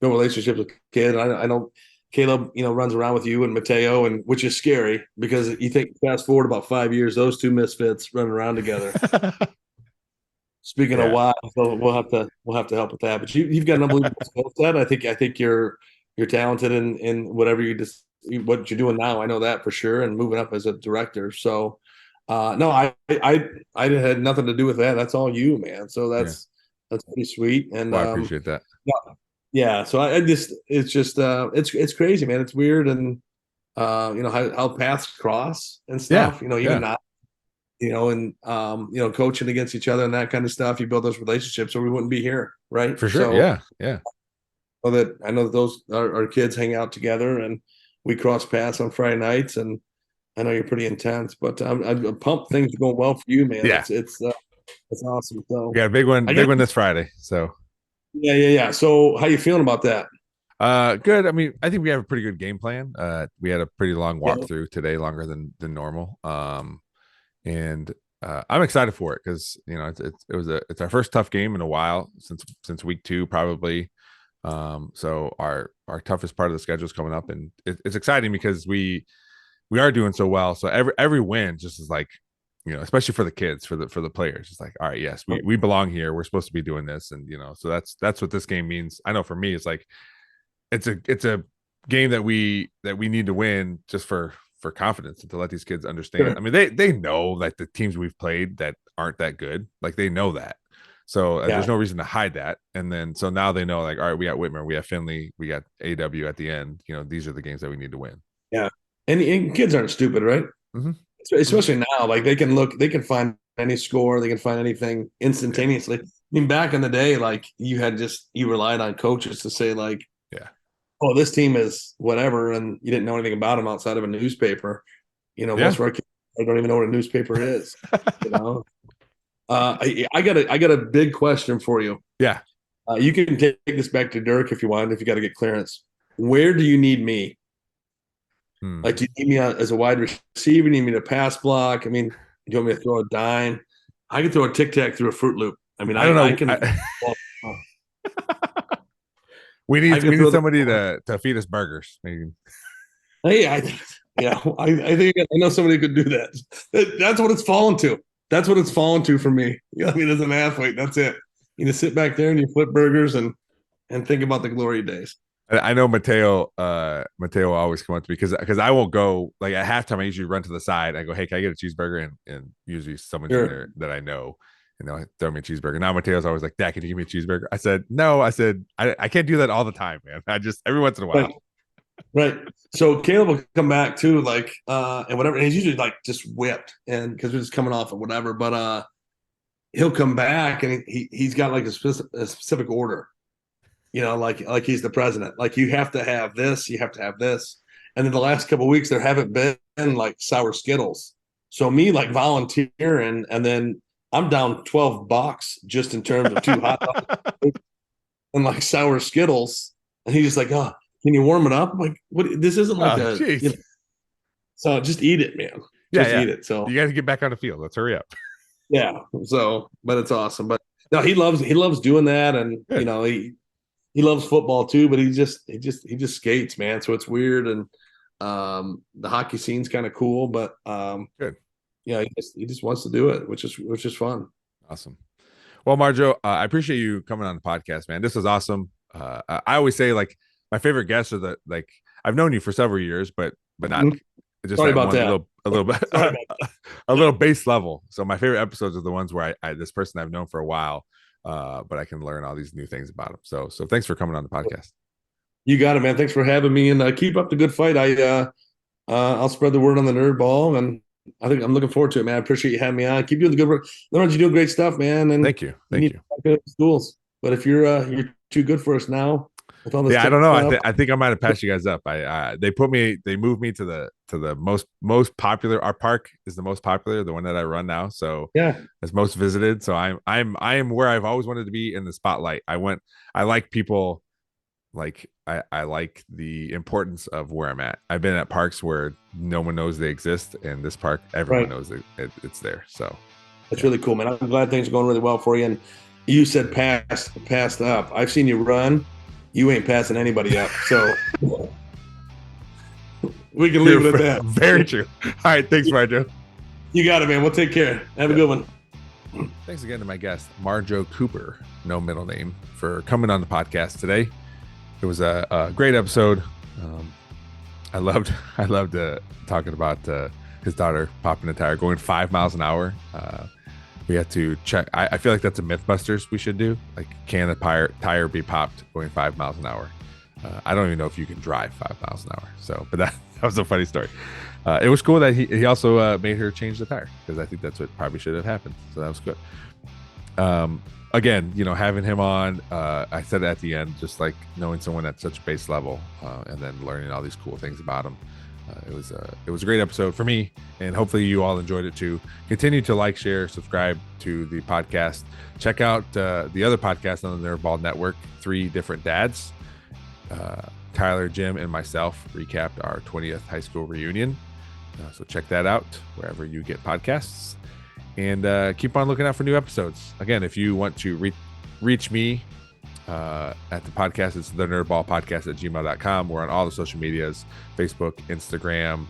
build relationships with kids. I know Caleb, runs around with you and Mateo, and which is scary because you think fast forward about 5 years, those two misfits running around together. Speaking of why, so we'll have to help with that. But you've got an unbelievable skill set. I think you're talented in whatever what you're doing now. I know that for sure, and moving up as a director. So, no, I had nothing to do with that. That's all you, man. So that's pretty sweet. And well, I appreciate that. yeah. So it's crazy, man. It's weird, and how paths cross and stuff. Even not. And coaching against each other and that kind of stuff, you build those relationships, or we wouldn't be here, right? For sure. So, yeah. I know that those our kids hang out together, and we cross paths on Friday nights, and I know you're pretty intense, but I'm pumped. Things are going well for you, man. Yeah, it's awesome. So we got a big one this Friday. So yeah. So how you feeling about that? Good. I mean, I think we have a pretty good game plan. We had a pretty long walkthrough today, longer than normal. And I'm excited for it because it's our first tough game in a while since week 2 probably. So our toughest part of the schedule is coming up, and it's exciting because we are doing so well. So every win just is like, especially for the kids, for the players, it's like, all right, yes, we belong here. We're supposed to be doing this, and so that's what this game means. I know for me, it's like it's a game that we need to win just for confidence and to let these kids understand. Sure. I mean, they know like the teams we've played that aren't that good, like they know that. So there's no reason to hide that. And then so now they know, like, all right, we got Whitmer, we have Finley, we got AW at the end. These are the games that we need to win. Yeah, and kids aren't stupid, right? Mm-hmm. Especially now, like they can find any score, they can find anything instantaneously. I mean, back in the day, like you relied on coaches to say, like, oh, this team is whatever, and you didn't know anything about them outside of a newspaper. Most of our kids don't even know what a newspaper is. I got a big question for you. Yeah. You can take this back to Dirk if you want, if you got to get clearance. Where do you need me? Like, do you need me as a wide receiver? Do you need me to pass block? I mean, do you want me to throw a dime? I can throw a tic-tac through a Fruit Loop. I mean, I don't know. I can. We need somebody to feed us burgers. Maybe. Hey, I think I know somebody who could do that. That's what it's fallen to. That's what it's fallen to for me. I mean, as an athlete, that's it. You just sit back there and you flip burgers and think about the glory days. I know Mateo always come up to me because I won't go, like, at halftime. I usually run to the side. I go, hey, can I get a cheeseburger? And usually someone's in there that I know. And they'll throw me a cheeseburger. Now Mateo's always like, Dad, can you give me a cheeseburger? I said, no. I said, I can't do that all the time, man. I just every once in a while. Right. So Caleb will come back too, like, and whatever. And he's usually like just whipped, and because we're just coming off of whatever. But he'll come back and he's got like a specific order. Like he's the president. Like, you have to have this, you have to have this. And then the last couple of weeks there haven't been like sour Skittles. So me like volunteering, and then I'm down $12 just in terms of 2 hot dogs and like sour Skittles. And he's just like, oh, can you warm it up? I'm like, what? This isn't like So just eat it, man. Just eat it. So you got to get back on the field. Let's hurry up. Yeah. So, but it's awesome. But no, he loves doing that, and he loves football too. But he just skates, man. So it's weird, and the hockey scene's kind of cool, but good. Yeah, he just wants to do it, which is fun. Awesome. Well, Marjoe, I appreciate you coming on the podcast, man. This was awesome. I always say, like, my favorite guests are like, I've known you for several years, but not just Sorry about that. A little bit a little base level. So my favorite episodes are the ones where I this person I've known for a while, but I can learn all these new things about him. So thanks for coming on the podcast. You got it, man. Thanks for having me, and keep up the good fight. I'll spread the word on the nerd ball, and I think I'm looking forward to it, man. I appreciate you having me on. Keep doing the good work. Lorenzo, you're doing great stuff, man. And thank you. Schools. But if you're too good for us now, with all this Yeah, I don't know. stuff. I think I might have passed you guys up. They moved me to the most popular. Our park is the most popular, the one that I run now. So Yeah. it's most visited. So I am where I've always wanted to be, in the spotlight. I like people, like I like the importance of where I'm at. I've been at parks where no one knows they exist, and this park, everyone knows it's there. So that's really cool, man. I'm glad things are going really well for you. And you said passed up. I've seen you run. You ain't passing anybody up. So we can leave it at that. Very true. All right. Thanks, Marjoe. You got it, man. We'll take care. Have a good one. Thanks again to my guest, Marjoe Cooper, no middle name, for coming on the podcast today. It was a great episode. I loved talking about his daughter popping a tire, going 5 miles an hour. We had to check. I feel like that's a Mythbusters we should do. Like, can a tire be popped going 5 miles an hour? I don't even know if you can drive 5 miles an hour. So, but that was a funny story. It was cool that he also made her change the tire, because I think that's what probably should have happened. So that was good. Again, having him on, I said at the end, just like knowing someone at such a base level, and then learning all these cool things about him. It was a great episode for me, and hopefully you all enjoyed it too. Continue to like, share, subscribe to the podcast. Check out the other podcast on the Nerdball Network, 3 Different Dads. Tyler, Jim, and myself recapped our 20th high school reunion. So check that out wherever you get podcasts, and keep on looking out for new episodes. Again, if you want to reach me at the podcast, it's the nerdballpodcast@gmail.com. We're on all the social medias: Facebook, Instagram,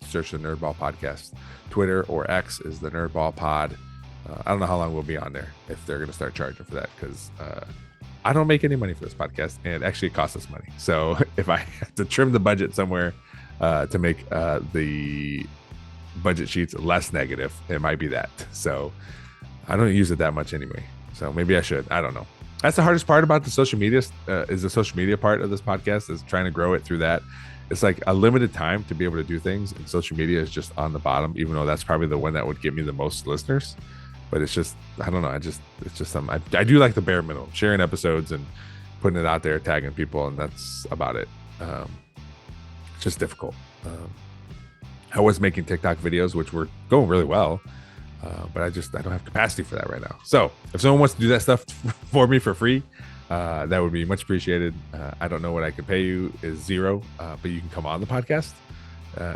search the Nerdball Podcast. Twitter or X is the Nerdball Pod. I don't know how long we'll be on there, if they're going to start charging for that, because I don't make any money for this podcast, and actually it costs us money. So if I have to trim the budget somewhere to make the budget sheets less negative, it might be that. So I don't use it that much anyway, so maybe I should. I don't know. That's the hardest part about the social media, is the social media part of this podcast, is trying to grow it through that. It's like a limited time to be able to do things, and social media is just on the bottom, even though that's probably the one that would give me the most listeners. But it's just, I don't know, it's just something. I do like the bare minimum, sharing episodes and putting it out there, tagging people, and that's about it. It's just difficult. I was making TikTok videos, which were going really well, but I don't have capacity for that right now. So if someone wants to do that stuff for me for free, that would be much appreciated. I don't know what I could pay you, is zero, but you can come on the podcast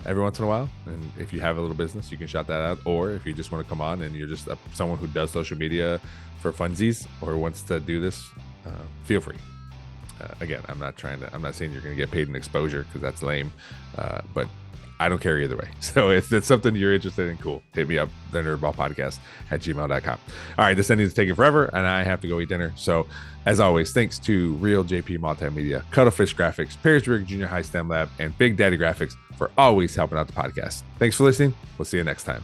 every once in a while, and if you have a little business, you can shout that out. Or if you just want to come on and you're just someone who does social media for funsies or wants to do this, feel free. Again, I'm not saying you're going to get paid in exposure, because that's lame, but I don't care either way. So if it's something you're interested in, cool, hit me up, the nerdballpodcast@gmail.com. All right, this ending is taking forever, and I have to go eat dinner. So as always, thanks to Real JP Multimedia, Cuttlefish Graphics, Perrysburg Junior High STEM Lab, and Big Daddy Graphics for always helping out the podcast. Thanks for listening. We'll see you next time.